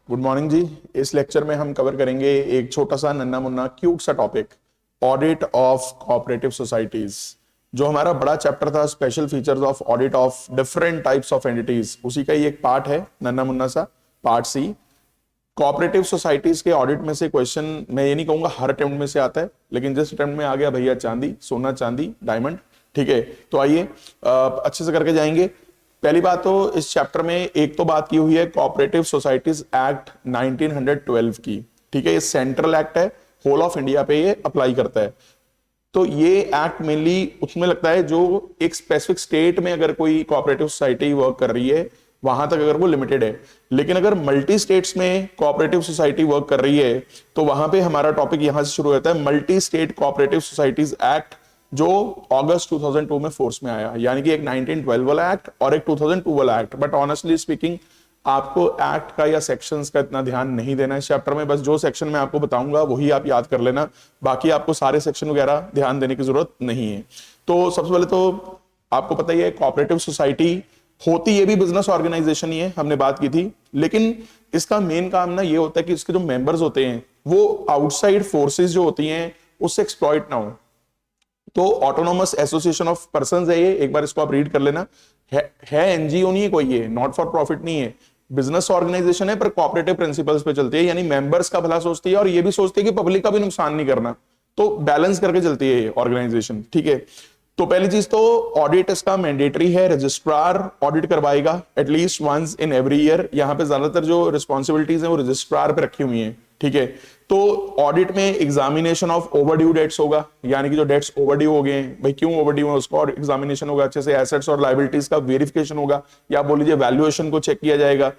Good morning जी। इस lecture में हम कवर करेंगे एक छोटा सा नन्ना मुन्ना क्यूट सा topic, audit of cooperative societies. जो हमारा बड़ा चैप्टर था special features of audit of different types of entities, उसी का ही एक पार्ट है, नन्ना मुन्ना सा पार्ट सी। कोऑपरेटिव सोसाइटीज के ऑडिट में से क्वेश्चन, मैं ये नहीं कहूंगा हर अटेम्प्ट में से आता है, लेकिन जिस अटेम्प्ट में आ गया भैया चांदी, सोना चांदी डायमंड, ठीक है। तो आइए अच्छे से करके जाएंगे। पहली बात तो इस चैप्टर में एक तो बात की हुई है कोऑपरेटिव सोसाइटीज एक्ट 1912 की, ठीक है। ये सेंट्रल एक्ट है, होल ऑफ इंडिया पे ये अप्लाई करता है। तो ये एक्ट मेनली उसमें लगता है जो एक स्पेसिफिक स्टेट में अगर कोई कोऑपरेटिव सोसाइटी वर्क कर रही है वहां तक अगर वो लिमिटेड है, लेकिन अगर मल्टी स्टेट्स में कोऑपरेटिव सोसाइटी वर्क कर रही है तो वहां पे हमारा टॉपिक यहां से शुरू होता है, multi state cooperative societies act, जो अगस्त 2002 में फोर्स में आया। यानी कि एक 1912 वाला एक्ट और एक 2002 वाला एक्ट। बट ऑनेस्टली स्पीकिंग आपको एक्ट का या सेक्शंस का इतना ध्यान नहीं देना है इस चैप्टर में। बस जो सेक्शन मैं आपको बताऊंगा वही आप याद कर लेना, बाकी आपको सारे सेक्शन वगैरह ध्यान देने की जरूरत नहीं है। तो सबसे पहले तो आपको पता ही है कोऑपरेटिव सोसाइटी होती ये भी बिजनेस ऑर्गेनाइजेशन ही है, हमने बात की थी। लेकिन इसका मेन काम ना ये होता है कि इसके जो मेंबर्स होते हैं वो आउटसाइड फोर्सेस जो होती हैं उससे एक्सप्लॉइट ना हो। तो ऑटोनोमस एसोसिएशन ऑफ पर्संस है ये, एक बार इसको आप रीड कर लेना। है एनजीओ नहीं है कोई, ये नॉट फॉर प्रॉफिट नहीं है, बिजनेस ऑर्गेनाइजेशन है, पर कोऑपरेटिव प्रिंसिपल्स पे चलती है। यानी मेंबर्स का भला सोचती है और ये भी सोचती है कि पब्लिक का भी नुकसान नहीं करना। तो बैलेंस करके चलती है ये ऑर्गेनाइजेशन, ठीक है। तो पहली चीज तो ऑडिट इसका मैंडेटरी है, रजिस्ट्रार ऑडिट करवाएगा at least once in every year. यहां पे ज्यादातर जो रिस्पॉन्सिबिलिटीज हैं वो रजिस्ट्रार पे रखी हुई हैं, ठीक है। तो ऑडिट में एग्जामिनेशन ऑफ ओवरड्यू डेट्स होगा, यानी कि जो डेट्स ओवरड्यू हो गए हैं, भाई क्यों ओवरड्यू है उसका एग्जामिनेशन होगा। अच्छे से एसेट्स और लायबिलिटीज का वेरिफिकेशन होगा, या बोल लीजिए वैल्यूएशन को चेक किया जाएगा।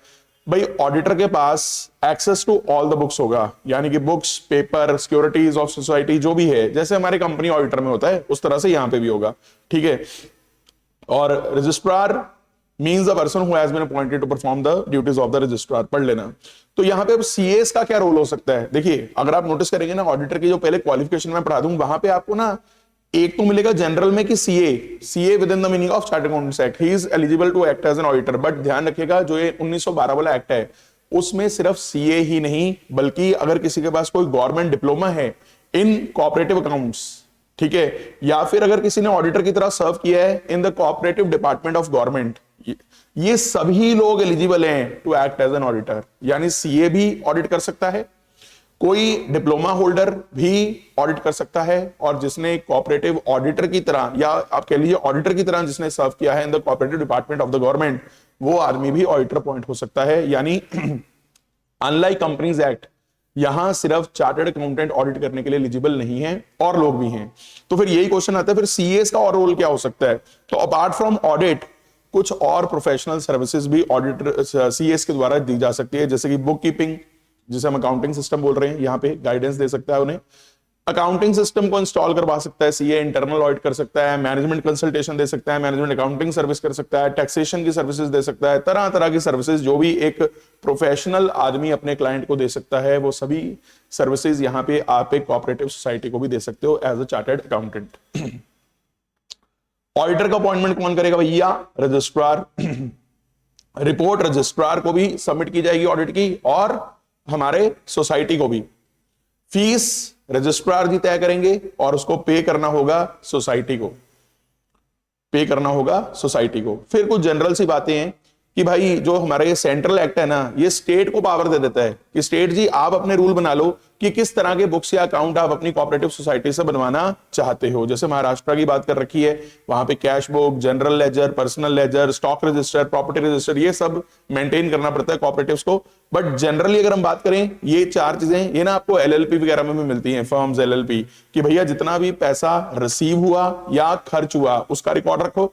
भाई ऑडिटर के पास access to all the books होगा, यानी कि books, paper, securities of society जो भी है, जैसे हमारी कंपनी ऑडिटर में होता है उस तरह से यहां पे भी होगा, ठीक है। और registrar means the person who has been appointed to perform the duties of the registrar, पढ़ लेना। तो यहां पे अब सीएस का क्या रोल हो सकता है, देखिए अगर आप नोटिस करेंगे ना, ऑडिटर की जो पहले क्वालिफिकेशन में पढ़ा दूं, वहां पे आपको ना एक तो मिलेगा जनरल में कि CA within the meaning of chartered accountants act, he is eligible to act as an auditor. But ध्यान रखिएगा जो ये 1912 वाला एक्ट है उसमें सिर्फ सीए ही नहीं, बल्कि अगर किसी के पास कोई गवर्नमेंट डिप्लोमा है इन कोऑपरेटिव अकाउंट्स, ठीक है, या फिर अगर किसी ने ऑडिटर की तरह सर्व किया है in the cooperative department of government, ये सभी लोग एलिजिबल हैं to act as an auditor. यानी सीए भी ऑडिट कर सकता है, कोई डिप्लोमा होल्डर भी ऑडिट कर सकता है, और जिसने कोऑपरेटिव ऑडिटर की तरह, या आप कह लीजिए ऑडिटर की तरह जिसने सर्व किया है in the cooperative department of the government, वो आदमी भी ऑडिटर अपॉइंट हो सकता है। यानी अनलाइक कंपनीज एक्ट, यहां सिर्फ चार्टर्ड अकाउंटेंट ऑडिट करने के लिए एलिजिबल नहीं है, और लोग भी हैं। तो फिर यही क्वेश्चन आता है, फिर सीएस का और रोल क्या हो सकता है। तो अपार्ट फ्रॉम ऑडिट कुछ और प्रोफेशनल सर्विसेज भी ऑडिटर सीएस के द्वारा दी जा सकती है, जैसे कि बुक कीपिंग, जिसे हम अकाउंटिंग सिस्टम बोल रहे हैं, यहां पे गाइडेंस दे सकता है उन्हें, अकाउंटिंग सिस्टम को इंस्टॉल करवा सकता है सीए, इंटरनल ऑडिट कर सकता है, मैनेजमेंट कंसल्टेशन दे सकता है, मैनेजमेंट अकाउंटिंग सर्विस कर सकता है, टैक्सेशन की सर्विसेज दे सकता है, तरह तरह की सर्विसेज जो भी एक प्रोफेशनल आदमी अपने क्लाइंट को दे सकता है, वो सभी सर्विसेज यहां पे आप एक कोऑपरेटिव सोसाइटी को भी दे सकते हो as a chartered accountant. Auditor का अपॉइंटमेंट कौन करेगा भैया, रजिस्ट्रार। रिपोर्ट रजिस्ट्रार को भी सबमिट की जाएगी ऑडिट की, और हमारे सोसाइटी को भी। फीस रजिस्ट्रार जी तय करेंगे और उसको पे करना होगा सोसाइटी को, पे करना होगा सोसाइटी को। फिर कुछ जनरल सी बातें हैं कि भाई जो हमारा ये सेंट्रल एक्ट है ना, ये स्टेट को पावर दे देता है कि स्टेट जी आप अपने रूल बना लो कि किस तरह के बुक्स या अकाउंट आप अपनी कोऑपरेटिव सोसाइटी से बनवाना चाहते हो। जैसे महाराष्ट्र की बात कर रखी है, वहां पे cash book, general ledger, personal ledger, stock register, property register, ये सब मेंटेन करना पड़ता है कोऑपरेटिव्स को। बट जनरली अगर हम बात करें, ये चार चीजें ये ना आपको एलएलपी वगैरह में भी मिलती हैं, फर्म्स एलएलपी, कि भैया जितना भी पैसा रिसीव हुआ या खर्च हुआ उसका रिकॉर्ड रखो,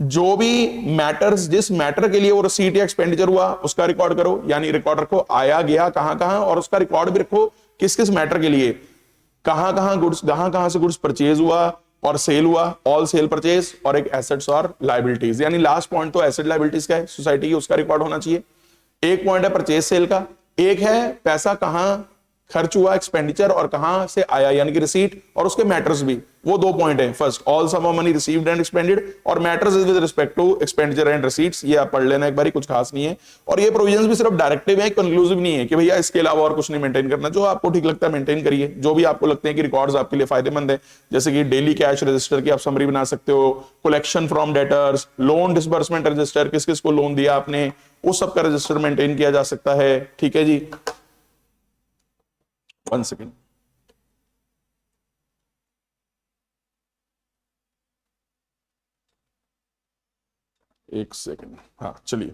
जो भी मैटर्स, जिस मैटर के लिए वो रिसीट या एक्सपेंडिचर हुआ उसका रिकॉर्ड करो, यानी रिकॉर्ड रखो आया गया कहां कहां, और उसका रिकॉर्ड भी रखो किस किस मैटर के लिए, कहां कहां से गुड्स परचेज हुआ और सेल हुआ, ऑल सेल परचेज, और एक एसेट्स और लायबिलिटीज। यानी लास्ट पॉइंट तो एसेट लायबिलिटीज का है सोसाइटी की, उसका रिकॉर्ड होना चाहिए। एक पॉइंट है परचेज सेल का, एक है पैसा कहां खर्च हुआ एक्सपेंडिचर और कहां से आया यानी कि रिसीट, और उसके मैटर्स भी, वो दो पॉइंट है। First, all sum of money received and expended, और matters is with respect to expenditure and receipts. ये आप पढ़ लेना एक बारी, कुछ खास नहीं है। और ये प्रोविजंस भी सिर्फ डायरेक्टिव है, कंक्लूसिव नहीं है कि भैया इसके अलावा और कुछ नहीं मेंटेन करना। जो आपको ठीक लगता है मेंटेन करिए, जो भी आपको लगते हैं कि रिकॉर्ड्स आपके लिए फायदेमंद है, जैसे कि डेली कैश रजिस्टर की आप समरी बना सकते हो, collection from debtors, loan disbursement register, किस किस को लोन दिया आपने, उस सब का रजिस्टर मेंटेन किया जा सकता है। ठीक है जी, 1 सेकेंड। एक सेकेंड, हाँ चलिए।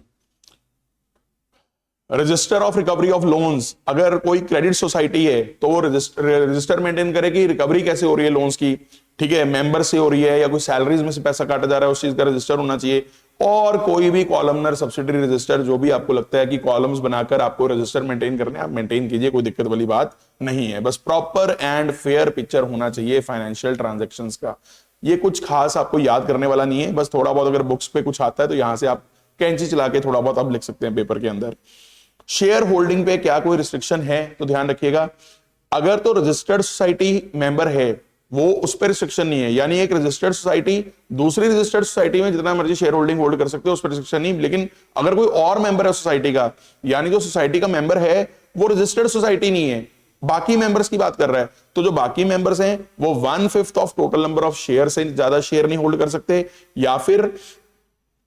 Register of recovery of loans, अगर कोई क्रेडिट सोसाइटी है तो वो रजिस्टर मेंटेन करे कि रिकवरी कैसे हो रही है लोन्स की। ठीक है, मेंबर से हो रही है या कोई सैलरीज में से पैसा काटा जा रहा है, उस चीज का रजिस्टर होना चाहिए। और कोई भी कॉलमनर सब्सिडरी रजिस्टर, जो भी आपको लगता है कि कॉलम्स बनाकर आपको रजिस्टर मेंटेन करने, आप मेंटेन कीजिए, कोई दिक्कत वाली बात नहीं है। बस प्रॉपर एंड फेयर पिक्चर होना चाहिए फाइनेंशियल ट्रांजैक्शंस का। ये कुछ खास आपको याद करने वाला नहीं है, बस थोड़ा बहुत अगर बुक्स पे कुछ आता है तो यहां से आप कैंची चला के थोड़ा बहुत आप लिख सकते हैं पेपर के अंदर। शेयर होल्डिंग पे क्या कोई रिस्ट्रिक्शन है तो ध्यान रखिएगा। अगर तो रजिस्टर्ड सोसाइटी मेंबर है वो, उस पर रिस्ट्रिक्शन नहीं है, यानी एक रजिस्टर्ड सोसाइटी दूसरी रजिस्टर्ड सोसाइटी में जितना मर्जी शेयर होल्डिंग होल्ड कर सकते हो, उस पर रिस्ट्रिक्शन नहीं। लेकिन अगर कोई और मेंबर है सोसाइटी का, यानी जो सोसाइटी का मेंबर है वो रजिस्टर्ड सोसाइटी नहीं है, बाकी मेंबर्स की बात कर रहा है, तो जो बाकी मेंबर्स हैं वो 1/5 of total number of share से ज्यादा शेयर नहीं होल्ड कर सकते, या फिर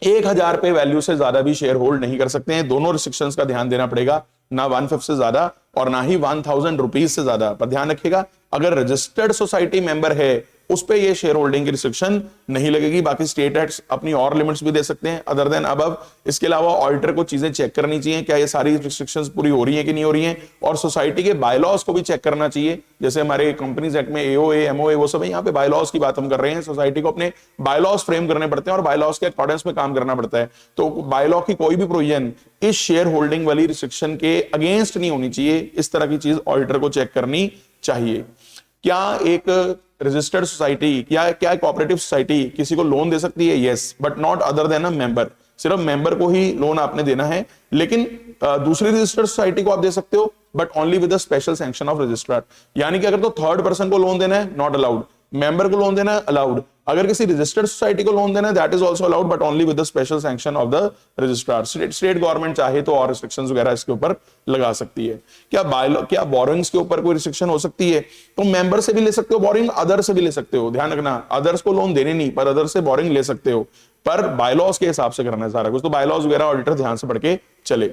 1000 पे वैल्यू से ज्यादा भी शेयर होल्ड नहीं कर सकते हैं। दोनों रिस्ट्रिक्शंस का ध्यान देना पड़ेगा, ना 1/5 से ज्यादा और ना ही 1000 रुपीज से ज्यादा। पर ध्यान रखिएगा, अगर रजिस्टर्ड सोसाइटी मेंबर है उस पे ये शेयर होल्डिंग की रिस्ट्रिक्शन नहीं लगेगी। बाकी स्टेट एक्ट्स अपनी और लिमिट्स भी दे सकते हैं अदर देन अबव। इसके अलावा ऑडिटर को चीजें चेक करनी चाहिए, क्या ये सारी रिस्ट्रिक्शंस पूरी हो रही हैं कि नहीं हो रही हैं, और सोसाइटी के बायलॉज को भी चेक करना चाहिए। जैसे हमारे कंपनीज एक्ट में एओए, एमओए, वो सब है, यहाँ पे बायलॉज की बात हम कर रहे हैं। सोसाइटी को अपने बायलॉज फ्रेम करने पड़ते हैं और बायलॉज के अकॉर्डेंस में काम करना पड़ता है। तो बायलॉ की कोई भी प्रोविजन इस शेयर होल्डिंग वाली रिस्ट्रिक्शन के अगेंस्ट नहीं होनी चाहिए। इस तरह की चीज ऑडिटर को चेक करनी चाहिए। क्या एक रजिस्टर्ड सोसाइटी, क्या कोऑपरेटिव सोसाइटी किसी को लोन दे सकती है? Yes, but not other than a member. सिर्फ मेंबर को ही लोन आपने देना है, लेकिन दूसरी रजिस्टर्ड सोसाइटी को आप दे सकते हो, but only with the special sanction of registrar. यानी कि अगर तो थर्ड पर्सन को लोन देना है, नॉट अलाउड। मेंबर को लोन देना है, अलाउड। अगर किसी रजिस्टर्ड सोसाइटी को लोन देना है, that is also allowed, but only with the special sanction of the registrar. State government चाहे तो और रिस्ट्रिक्शंस वगैरह इसके ऊपर लगा सकती है। क्या बोरिंग्स के ऊपर कोई रिस्ट्रिक्शन हो सकती है? तो मेंबर से भी ले सकते हो बोरिंग, अदर से भी ले सकते हो। ध्यान रखना, अदर्स को लोन देने नहीं, पर अदर से बोरिंग ले सकते हो, पर बायलॉज के हिसाब से करना है सारा कुछ। तो बायलॉज वगैरह ऑडिटर ध्यान से पढ़ के चले।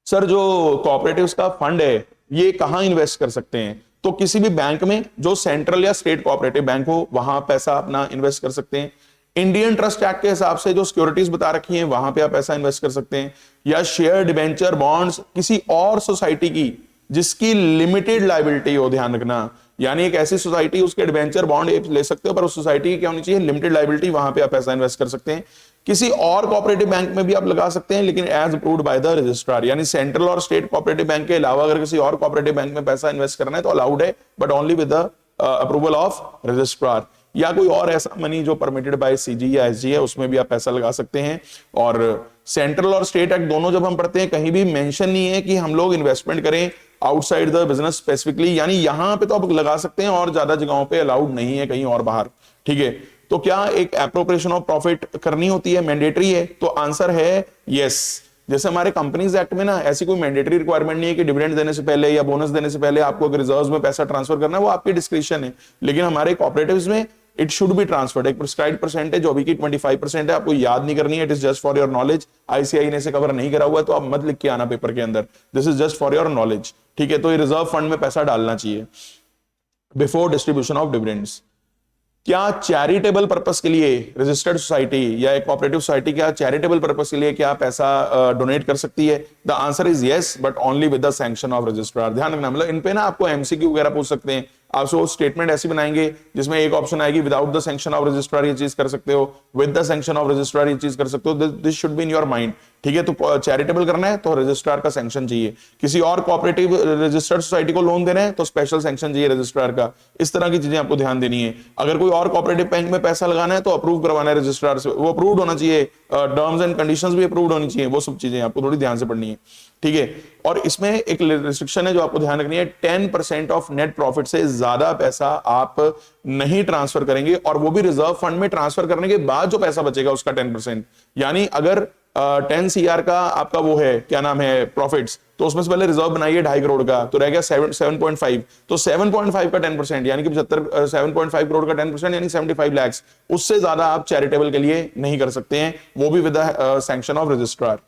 सर, जो कोऑपरेटिव्स का फंड है ये कहां इन्वेस्ट कर सकते हैं? तो किसी भी बैंक में जो सेंट्रल या स्टेट कोऑपरेटिव बैंक हो, वहां पैसा अपना इन्वेस्ट कर सकते हैं। इंडियन ट्रस्ट एक्ट के हिसाब से जो सिक्योरिटीज बता रखी हैं वहां पे आप पैसा इन्वेस्ट कर सकते हैं, या शेयर, डिबेंचर, बॉन्ड्स किसी और सोसाइटी की जिसकी लिमिटेड लायबिलिटी हो। ध्यान रखना, यानी एक ऐसी सोसाइटी, उसके डिबेंचर, बॉन्ड ले सकते हो, पर उस सोसाइटी की क्या होनी चाहिए? Limited liability. वहां पे आप पैसा इन्वेस्ट कर सकते हैं। किसी और कोऑपरेटिव बैंक में भी आप लगा सकते हैं, लेकिन as approved by the registrar. यानी सेंट्रल और स्टेट कोऑपरेटिव बैंक के अलावा अगर किसी और कोऑपरेटिव बैंक में पैसा इन्वेस्ट करना है तो अलाउड है, but only with the approval of registrar. या कोई और ऐसा मनी जो परमिटेड बाय सीजी या एसजी है, उसमें भी आप पैसा लगा सकते हैं। और सेंट्रल और स्टेट एक्ट दोनों जब हम पढ़ते हैं, कहीं भी मेंशन नहीं है कि हम लोग इन्वेस्टमेंट करें आउटसाइड द बिजनेस स्पेसिफिकली, यानी यहां पे तो आप लगा सकते हैं और ज्यादा जगहों पे अलाउड नहीं है, कहीं और बाहर। ठीक है, तो क्या एक एप्रोप्रिएशन ऑफ प्रॉफिट करनी होती है, मैंडेटरी है? तो आंसर है यस। जैसे हमारे कंपनीज एक्ट में ना ऐसी कोई मैंडेटरी रिक्वायरमेंट नहीं है कि डिविडेंड देने से पहले या बोनस देने से पहले आपको रिजर्व्स में पैसा ट्रांसफर करना है, वो आपकी डिस्क्रिप्शन है। लेकिन हमारे कोऑपरेटिव्स में इट शुड बी ट्रांसफर्ड। एक प्रिस्क्राइब्ड परसेंटेज, जो अभी की 25% है, आपको याद नहीं करनी है, it is just for your knowledge. ICI ने से कवर नहीं करा हुआ है तो आप मत लिख के आना पेपर के अंदर, this is just for your knowledge. ठीक है, तो ये रिजर्व फंड में पैसा डालना चाहिए बिफोर डिस्ट्रीब्यूशन ऑफ डिविडेंड्स। क्या चैरिटेबल पर्पस के लिए रजिस्टर्ड सोसाइटी या एक कोऑपरेटिव सोसाइटी क्या चैरिटेबल पर्पस के लिए क्या पैसा डोनेट कर सकती है? The answer is yes, but only with the sanction of registrar. ध्यान रखना, मतलब इन पे ना आपको एमसीक्यू वगैरह पूछ सकते हैं। आपसे स्टेटमेंट ऐसी बनाएंगे जिसमें एक ऑप्शन आएगी without the sanction of registrar ये चीज कर सकते हो, with the sanction of registrar ये चीज कर सकते हो। This should be in your mind. ठीक है, तो चैरिटेबल करना है तो रजिस्ट्रार का सैंक्शन चाहिए, किसी और कोऑपरेटिव रजिस्टर्ड सोसाइटी को लोन देना है तो स्पेशल सैंक्शन चाहिए रजिस्ट्रार का। इस तरह की चीजें आपको ध्यान देनी है। अगर कोई और कोऑपरेटिव बैंक में पैसा लगाना है तो अप्रूव करवाना है रजिस्ट्रार से, वो अप्रूव्ड होना चाहिए, टर्म्स एंड कंडीशंस भी अप्रूव्ड होनी चाहिए, वो सब चीजें आपको थोड़ी ध्यान से पढ़नी है, ठीक है। और इसमें एक रिस्ट्रिक्शन है जो आपको ध्यान रखनी है, 10% ऑफ नेट प्रॉफिट से ज्यादा पैसा आप नहीं ट्रांसफर करेंगे, और वो भी रिजर्व फंड में ट्रांसफर करने के बाद जो पैसा बचेगा उसका 10%। यानी अगर 10 CR का आपका वो है, क्या नाम है, प्रॉफिट्स, तो उसमें से पहले रिजर्व बनाइए 2.5 करोड़ का, तो रह गया 7.5, तो 7.5 का 10% यानी कि 7.5 करोड़ का 10% यानी 75 लाख, उससे ज्यादा आप चैरिटेबल के लिए नहीं कर सकते हैं, वो भी विद सैंक्शन ऑफ रजिस्ट्रार।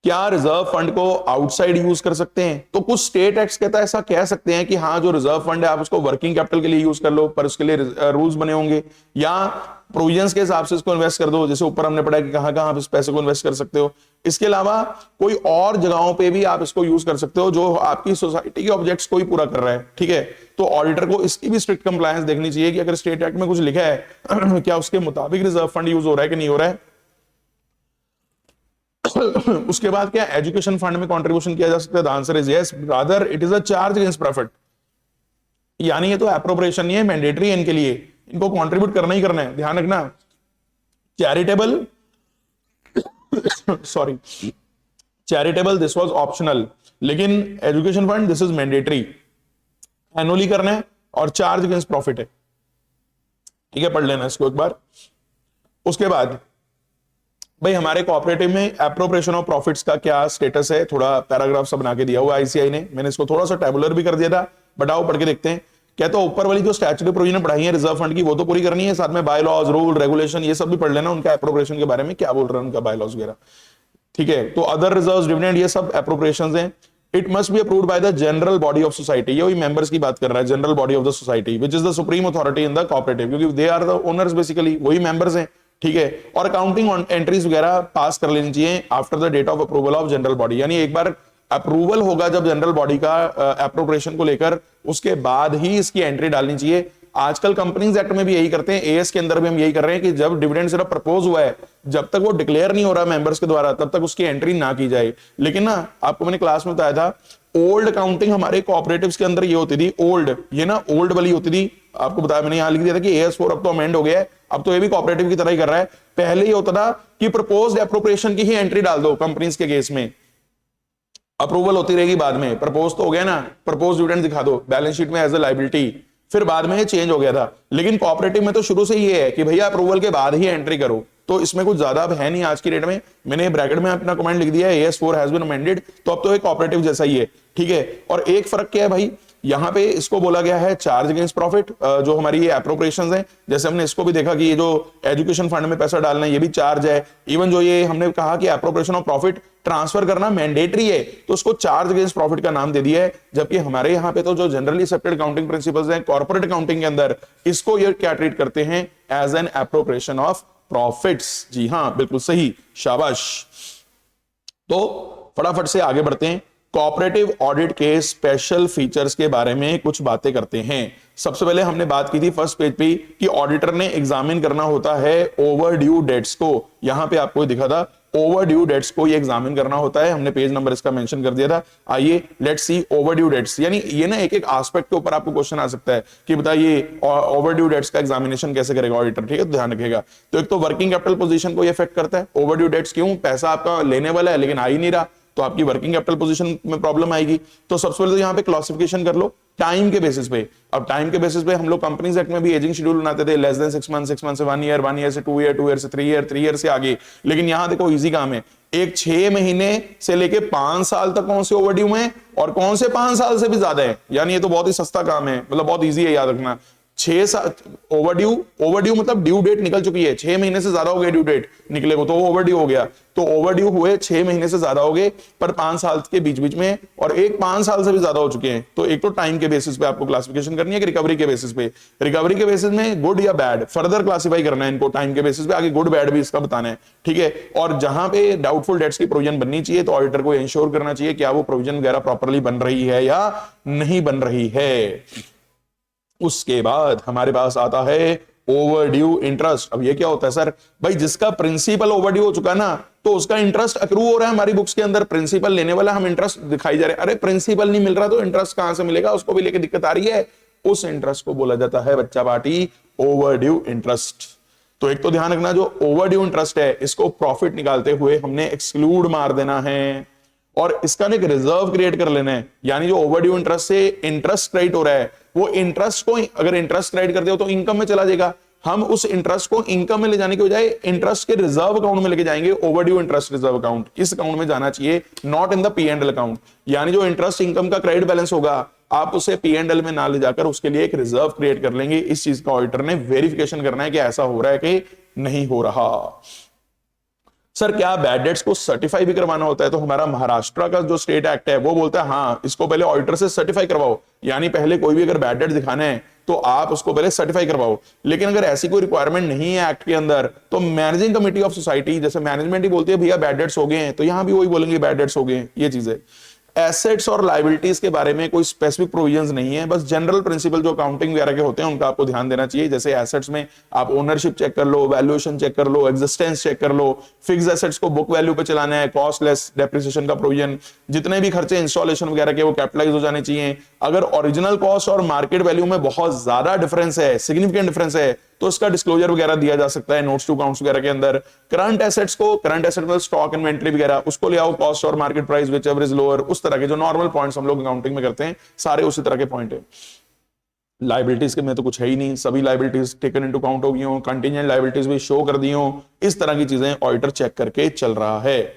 क्या रिजर्व फंड को आउटसाइड यूज कर सकते हैं? तो कुछ स्टेट एक्ट कहता है ऐसा कह सकते हैं कि हाँ, जो रिजर्व फंड है आप उसको वर्किंग कैपिटल के लिए यूज कर लो, पर उसके लिए रूल्स बने होंगे, या प्रोविजंस के हिसाब से इसको इन्वेस्ट कर दो, जैसे ऊपर हमने पढ़ा कि कहां कहां आप इस पैसे को इन्वेस्ट कर सकते हो। इसके अलावा कोई और जगहों पे भी आप इसको यूज कर सकते हो जो आपकी सोसाइटी के ऑब्जेक्ट्स को ही पूरा कर रहा है, ठीक है। तो ऑडिटर को इसकी भी स्ट्रिक्ट कंप्लायंस देखनी चाहिए कि अगर स्टेट एक्ट में कुछ लिखा है क्या उसके मुताबिक रिजर्व फंड यूज हो रहा है कि नहीं हो रहा है। उसके बाद क्या एजुकेशन फंड में कंट्रीब्यूशन किया जा सकता है? The answer is yes, rather it is a charge against profit, यानी ये तो एप्रोप्रिएशन नहीं है, मैंडेटरी है इनके लिए, इनको कंट्रीब्यूट करना ही करना है, ध्यान रखना। Charitable sorry, charitable this was optional, लेकिन education fund this is mandatory, annually करना है और चार्ज अगेंस्ट प्रॉफिट है, ठीक है, पढ़ लेना इसको एक बार। उसके बाद भाई हमारे कोऑपरेटिव में एप्रोप्रिएशन ऑफ प्रॉफिट्स का क्या स्टेटस है, थोड़ा पैराग्राफ सा बना के दिया हुआ आईसीआई ने, मैंने इसको थोड़ा सा टेबुलर भी कर दिया था, बट आओ पढ़ के देखते हैं। क्या तो ऊपर वाली जो स्टैट्यूटरी प्रोविजन पढ़ाई है रिजर्व फंड की वो तो पूरी करनी है, साथ में बाय लॉज, रूल, रेगुलेशन ये सब भी पढ़ लेना, उनका एप्रोप्रिएशन के बारे में क्या बोल रहे हैं, उनका बाय लॉज वगैरह, ठीक है। तो अदर रिजर्व्स, डिविडेंड, ये सब एप्रोप्रिएशंस हैं। It must be approved by the general body of society, ये वही मेंबर्स की बात कर रहा है, general body of the society which is the supreme authority in the cooperative, क्योंकि they are the owners basically, वही मेंबर्स हैं, ठीक है। और अकाउंटिंग एंट्रीज वगैरह पास कर लेनी चाहिए after the date of approval of general body, यानी एक बार अप्रूवल होगा जब जनरल बॉडी का एप्रोप्रिएशन को लेकर, उसके बाद ही इसकी एंट्री डालनी चाहिए। आजकल कंपनीज एक्ट में भी यही करते हैं, एएस के अंदर भी हम यही कर रहे हैं कि जब डिविडेंड सिर्फ प्रपोज हुआ है, जब तक वो डिक्लेयर नहीं हो रहा मेंबर्स के द्वारा, तब तक उसकी एंट्री ना की जाए। लेकिन ना आपको मैंने क्लास में बताया था, ओल्ड अकाउंटिंग हमारे कोऑपरेटिव्स के अंदर ये होती थी, ओल्ड, ये ना ओल्ड वाली होती थी, आपको बताया मैंने, यहां लिख दिया था कि AS4 अब तो अमेंड हो गया है, अब तो ये भी कोऑपरेटिव की तरह ही कर रहा है। पहले ये होता था कि प्रपोज्ड एप्रोप्रिएशन की ही एंट्री डाल दो कंपनीज के केस में, अप्रूवल होती रहेगी बाद में, प्रपोज तो हो गया ना, प्रपोज डिविडेंड दिखा दो बैलेंस शीट में एज अ लायबिलिटी, फिर बाद में चेंज हो गया था। लेकिन कोऑपरेटिव में तो शुरू से ये है कि भैया अप्रूवल के बाद ही एंट्री करो, तो इसमें कुछ ज्यादा है नहीं आज की डेट में। मैंने ब्रैकेट में अपना कमेंट लिख दिया है, AS4 हैज बीन अमेंडेड, तो अब तो एक कोऑपरेटिव जैसा ही है, ठीक है। और एक फर्क क्या है भाई, यहां पे इसको बोला गया है चार्ज अगेंस्ट प्रॉफिट, जो हमारी ये एप्रोप्रिएशंस हैं, जैसे हमने इसको भी देखा कि ये जो एजुकेशन फंड में पैसा डालना है ये भी चार्ज है। इवन जो ये हमने कहा कि एप्रोप्रिएशन ऑफ प्रॉफिट ट्रांसफर करना मैंडेटरी है, तो उसको चार्ज अगेंस्ट प्रॉफिट का नाम दे दिया है। जबकि हमारे यहाँ पे तो जो जनरली एक्सेप्टेड अकाउंटिंग प्रिंसिपल्स हैं कॉर्पोरेट अकाउंटिंग के अंदर, इसको ये क्या ट्रीट करते हैं, as an appropriation of profits. जी हाँ, बिल्कुल सही, शाबाश। तो फटाफट से आगे बढ़ते हैं, कोऑपरेटिव ऑडिट के स्पेशल फीचर्स के बारे में कुछ बातें करते हैं। सबसे पहले हमने बात की थी फर्स्ट पेज पे कि ऑडिटर ने एग्जामिन करना होता है ओवर ड्यू डेट्स को, यहां पे आपको दिखा था ओवर ड्यू डेट्स को ये एग्जामिन करना होता है, हमने पेज नंबर इसका मेंशन कर दिया था। आइए let's see overdue dates, यानी ये ना एक एक एस्पेक्ट के ऊपर आपको क्वेश्चन आ सकता है कि बताइए ओवर ड्यू डेट्स का एग्जामिनेशन कैसे करेगा ऑडिटर, ठीक है, तो ध्यान रखिएगा। तो एक तो वर्किंग कैपिटल पोजीशन को ये अफेक्ट करता है ओवर ड्यू डेट्स, क्यों, पैसा आपका लेने वाला है लेकिन आ ही नहीं रहा, तो आपकी वर्किंग कैपिटल पोजीशन में प्रॉब्लम आएगी। तो सबसे पहले तो यहां पे क्लासिफिकेशन कर लो टाइम के बेसिस पे। अब टाइम के बेसिस पे हम लोग कंपनीज एक्ट में भी एजिंग शेड्यूल बनाते थे, लेस देन 6 मंथ, 6 मंथ से 1 ईयर, 1 ईयर से 2 ईयर, 2 ईयर से 3 ईयर, 3 ईयर से आगे। लेकिन यहां देखो इजी काम है, एक 6 महीने से लेके 5 साल तक कौन से ओवरड्यू में और कौन से 5 साल से भी ज्यादा है, यानी ये तो बहुत ही सस्ता काम है, मतलब बहुत इजी है याद रखना। 6 साल ओवरड्यू मतलब ड्यू डेट निकल चुकी है, 6 महीने से ज्यादा हो गया ड्यू डेट निकले को, तो वो ओवरड्यू हो गया। तो ओवरड्यू हुए 6 महीने से ज्यादा हो गए पर 5 साल के बीच बीच में, और एक 5 साल से भी ज्यादा हो चुके हैं। तो एक तो टाइम के बेसिस पे आपको क्लासिफिकेशन करनी है कि रिकवरी के बेसिस पे, रिकवरी के बेसिस में गुड या बैड फर्दर क्लासिफाई करना है इनको टाइम के बेसिस पे, आगे गुड बैड भी इसका बताना है, ठीक है। और जहां पे डाउटफुल डेट्स की प्रोविजन बननी चाहिए तो ऑडिटर को इंश्योर करना चाहिए क्या वो प्रोविजन वगैरह प्रॉपरली बन रही है या नहीं बन रही है। उसके बाद हमारे पास आता है ओवरड्यू इंटरेस्ट। अब ये क्या होता है सर? भाई जिसका प्रिंसिपल ओवरड्यू हो चुका ना, तो उसका इंटरेस्ट अक्रू हो रहा है हमारी बुक्स के अंदर। प्रिंसिपल लेने वाला हम इंटरेस्ट दिखाई जा रहे हैं, अरे प्रिंसिपल नहीं मिल रहा तो इंटरेस्ट कहां से मिलेगा, उसको भी लेके दिक्कत आ रही है। उस इंटरेस्ट को बोला जाता है बच्चा पार्टी ओवरड्यू इंटरेस्ट। तो एक तो ध्यान रखना, जो ओवरड्यू इंटरेस्ट है इसको प्रॉफिट निकालते हुए हमने एक्सक्लूड मार देना है, और इसका एक रिजर्व क्रिएट कर लेना है। यानी जो ओवरड्यू इंटरेस्ट से इंटरेस्ट क्रेडिट हो रहा है, वो इंटरेस्ट को अगर इंटरेस्ट क्रेडिट करते हो तो इनकम में चला जाएगा। हम उस इंटरेस्ट को इनकम में ले जाने के बजाय इंटरेस्ट के रिजर्व अकाउंट में लेके जाएंगे, ओवरड्यू इंटरेस्ट रिजर्व अकाउंट। इस अकाउंट में जाना चाहिए, not in the P and L account. यानी जो इंटरेस्ट इनकम का क्रेडिट बैलेंस होगा, आप उसे पी एंड एल में ना ले जाकर उसके लिए एक रिजर्व क्रिएट कर लेंगे। इस चीज का ऑडिटर ने वेरिफिकेशन करना है कि ऐसा हो रहा है कि नहीं हो रहा। सर क्या बैड डेट्स को सर्टिफाई भी करवाना होता है? तो हमारा महाराष्ट्र का जो स्टेट एक्ट है वो बोलता है हाँ, इसको पहले ऑडिटर से सर्टिफाई करवाओ। यानी पहले कोई भी अगर बैड डेट दिखाना है तो आप उसको पहले सर्टिफाई करवाओ। लेकिन अगर ऐसी कोई रिक्वायरमेंट नहीं है एक्ट के अंदर, तो मैनेजिंग कमेटी ऑफ सोसाइटी, जैसे मैनेजमेंट ही बोलती है भैया बैड डेट्स हो गए हैं, तो यहां भी वही बोलेंगे बैड डेट्स हो गए हैं। ये चीज है। एसेट्स और लायबिलिटीज के बारे में कोई स्पेसिफिक प्रोविजंस नहीं है, बस जनरल प्रिंसिपल जो अकाउंटिंग वगैरह के होते हैं उनका आपको ध्यान देना चाहिए। जैसे एसेट्स में आप ओनरशिप चेक कर लो, वैल्यूएशन चेक कर लो, एग्जिस्टेंस चेक कर लो, फिक्स एसेट्स को बुक वैल्यू पे चलाना है, कॉस्ट लेस डेप्रिसिएशन का प्रोविजन, जितने भी खर्चे इंस्टॉलेशन वगैरह के वो कैपिटलाइज हो जाने चाहिए। अगर ओरिजिनल कॉस्ट और मार्केट वैल्यू में बहुत ज्यादा डिफरेंस है, सिग्निफिकेंट डिफरेंस है, तो इसका डिस्क्लोजर वगैरह दिया जा सकता है नोट्स टू अकाउंट्स वगैरह के अंदर। करंट एसेट्स को, करंट एसेट मतलब स्टॉक इन्वेंटरी वगैरह, उसको ले आओ, कॉस्ट और market price which ever is lower, उस तरह के जो नॉर्मल पॉइंट्स हम लोग अकाउंटिंग में करते हैं, सारे उसी तरह के पॉइंट है। लाइबिलिटीज के में तो कुछ है ही नहीं, सभी लाइबिलिटीज टेकन इनटू अकाउंट हो गई हो, कंटीजेंट लाइबिलिटीज भी शो कर दी हो, इस तरह की चीजें ऑडिटर चेक करके चल रहा है।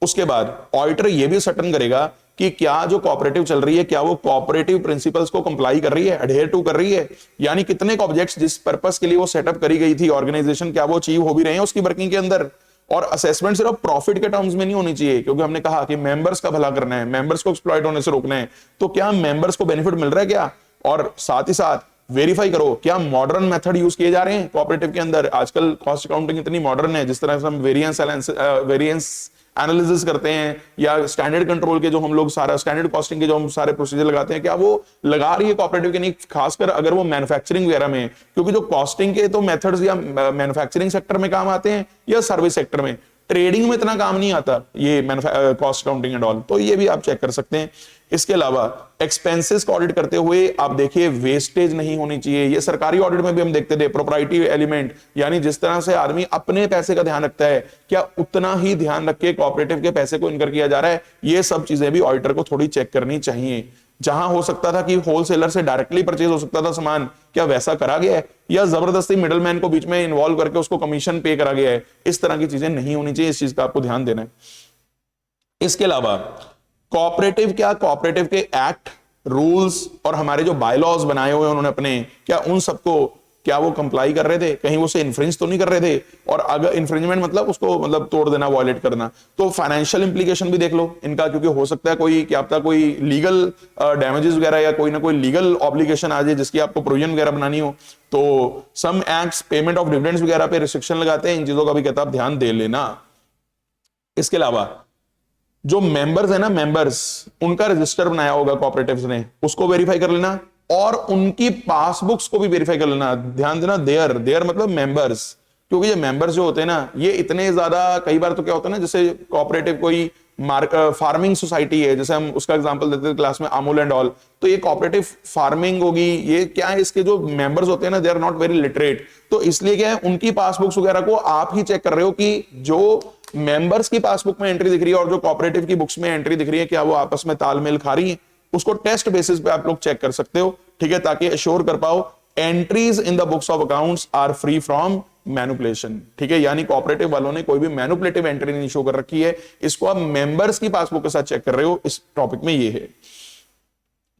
उसके बाद ऑडिटर ये भी सर्टन करेगा कि क्या जो कोऑपरेटिव चल रही है, क्या वो कोऑपरेटिव प्रिंसिपल्स को कंप्लाई कर रही है, अडेयर टू कर रही है। यानी कितने ऑब्जेक्ट्स जिस पर्पस के लिए वो सेटअप करी गई थी ऑर्गेनाइजेशन, क्या वो अचीव हो भी रहे हैं उसकी वर्किंग के अंदर। और असेसमेंट सिर्फ प्रॉफिट के टर्म्स में नहीं होनी चाहिए, क्योंकि हमने कहा कि मेंबर्स का भला करना है, मेंबर्स को एक्सप्लॉइट होने से रोकना है। तो क्या मेंबर्स को बेनिफिट मिल रहा है क्या, और साथ ही साथ वेरीफाई करो क्या मॉडर्न मेथड यूज किए जा रहे हैं कोऑपरेटिव के अंदर। आजकल कॉस्ट अकाउंटिंग इतनी मॉडर्न है, जिस तरह से हम वेरिएंस एनालिसिस करते हैं, या स्टैंडर्ड कंट्रोल के जो हम लोग सारा स्टैंडर्ड कॉस्टिंग के जो हम सारे प्रोसीजर लगाते हैं, क्या वो लगा रही है कोऑपरेटिव के नहीं, खासकर अगर वो मैन्युफैक्चरिंग वगैरह में। क्योंकि जो कॉस्टिंग के तो मेथड्स या मैन्युफैक्चरिंग सेक्टर में काम आते हैं या सर्विस सेक्टर में, ट्रेडिंग में इतना काम नहीं आता ये कॉस्ट अकाउंटिंग एंड ऑल। तो ये भी आप चेक कर सकते हैं। इसके अलावा एक्सपेंसेस को ऑडिट करते हुए आप देखिए वेस्टेज नहीं होनी चाहिए। ये सरकारी ऑडिट में भी हम देखते थे, प्रोप्राइटी एलिमेंट, यानी जिस तरह से आदमी अपने पैसे का ध्यान रखता है, क्या उतना ही ध्यान रख के कोऑपरेटिव के पैसे को इनकर किया जा रहा है। ये सब चीजें भी ऑडिटर को थोड़ी चेक करनी चाहिए। जहां हो सकता था कि होलसेलर से डायरेक्टली परचेज हो सकता था सामान, क्या वैसा करा गया है, या जबरदस्ती मिडलमैन को बीच में इन्वॉल्व करके उसको कमीशन पे करा गया है। इस तरह की चीजें नहीं होनी चाहिए, इस चीज का आपको ध्यान देना है। इसके अलावा कोऑपरेटिव, क्या कोऑपरेटिव के एक्ट, रूल्स और हमारे जो बायलॉज बनाए हुए उन्होंने अपने, क्या उन सबको क्या वो कंप्लाई कर रहे थे, कहीं वो से इन्फ्रिंज तो नहीं कर रहे थे। और अगर इन्फ्रिंजमेंट मतलब उसको मतलब तोड़ देना, वॉयलेट करना, तो फाइनेंशियल इंप्लीकेशन भी देख लो इनका, क्योंकि हो सकता है कोई क्या पता कोई लीगल डैमेजेस वगैरह या कोई ना कोई लीगल ऑब्लिगेशन आ जाए जिसकी आपको प्रोविजन वगैरह बनानी हो। तो सम एक्ट्स पेमेंट ऑफ डिविडेंड्स वगैरह पे रिस्ट्रिक्शन लगाते हैं, इन चीजों का भी कहता आप ध्यान दे लेना। इसके अलावा जो मेंबर्स है ना, मेंबर्स, उनका रजिस्टर बनाया होगा कोऑपरेटिव्स ने, उसको वेरीफाई कर लेना, और उनकी पासबुक्स को भी वेरीफाई कर लेना। ध्यान देना, देयर मतलब मेंबर्स, क्योंकि ये मेंबर्स जो होते हैं ना, ये इतने ज्यादा, कई बार तो क्या होता है ना, जैसे कोऑपरेटिव कोई फार्मिंग सोसाइटी है, जैसे हम उसका एग्जांपल देते थे क्लास में अमूल एंड ऑल, तो ये कोऑपरेटिव फार्मिंग होगी। ये क्या है, इसके जो मेंबर्स होते हैं ना, they are not very literate, तो इसलिए क्या है, उनकी पासबुक्स वगैरह को आप ही चेक कर रहे हो कि जो मेंबर्स की पासबुक में एंट्री दिख रही है और जो कोऑपरेटिव की बुक्स में एंट्री दिख रही है, क्या वो आपस में तालमेल खा रही है। उसको टेस्ट बेसिस पे आप लोग चेक कर सकते हो, ठीक है, ताकि एश्योर कर पाओ entries in the books of accounts are free from manipulation. ठीक है, यानी कोऑपरेटिव वालों ने कोई भी मैनिपुलेटिव एंट्री नहीं शो कर रखी है। इसको आप मेंबर्स की पासबुक के साथ चेक कर रहे हो, इस टॉपिक में ये है।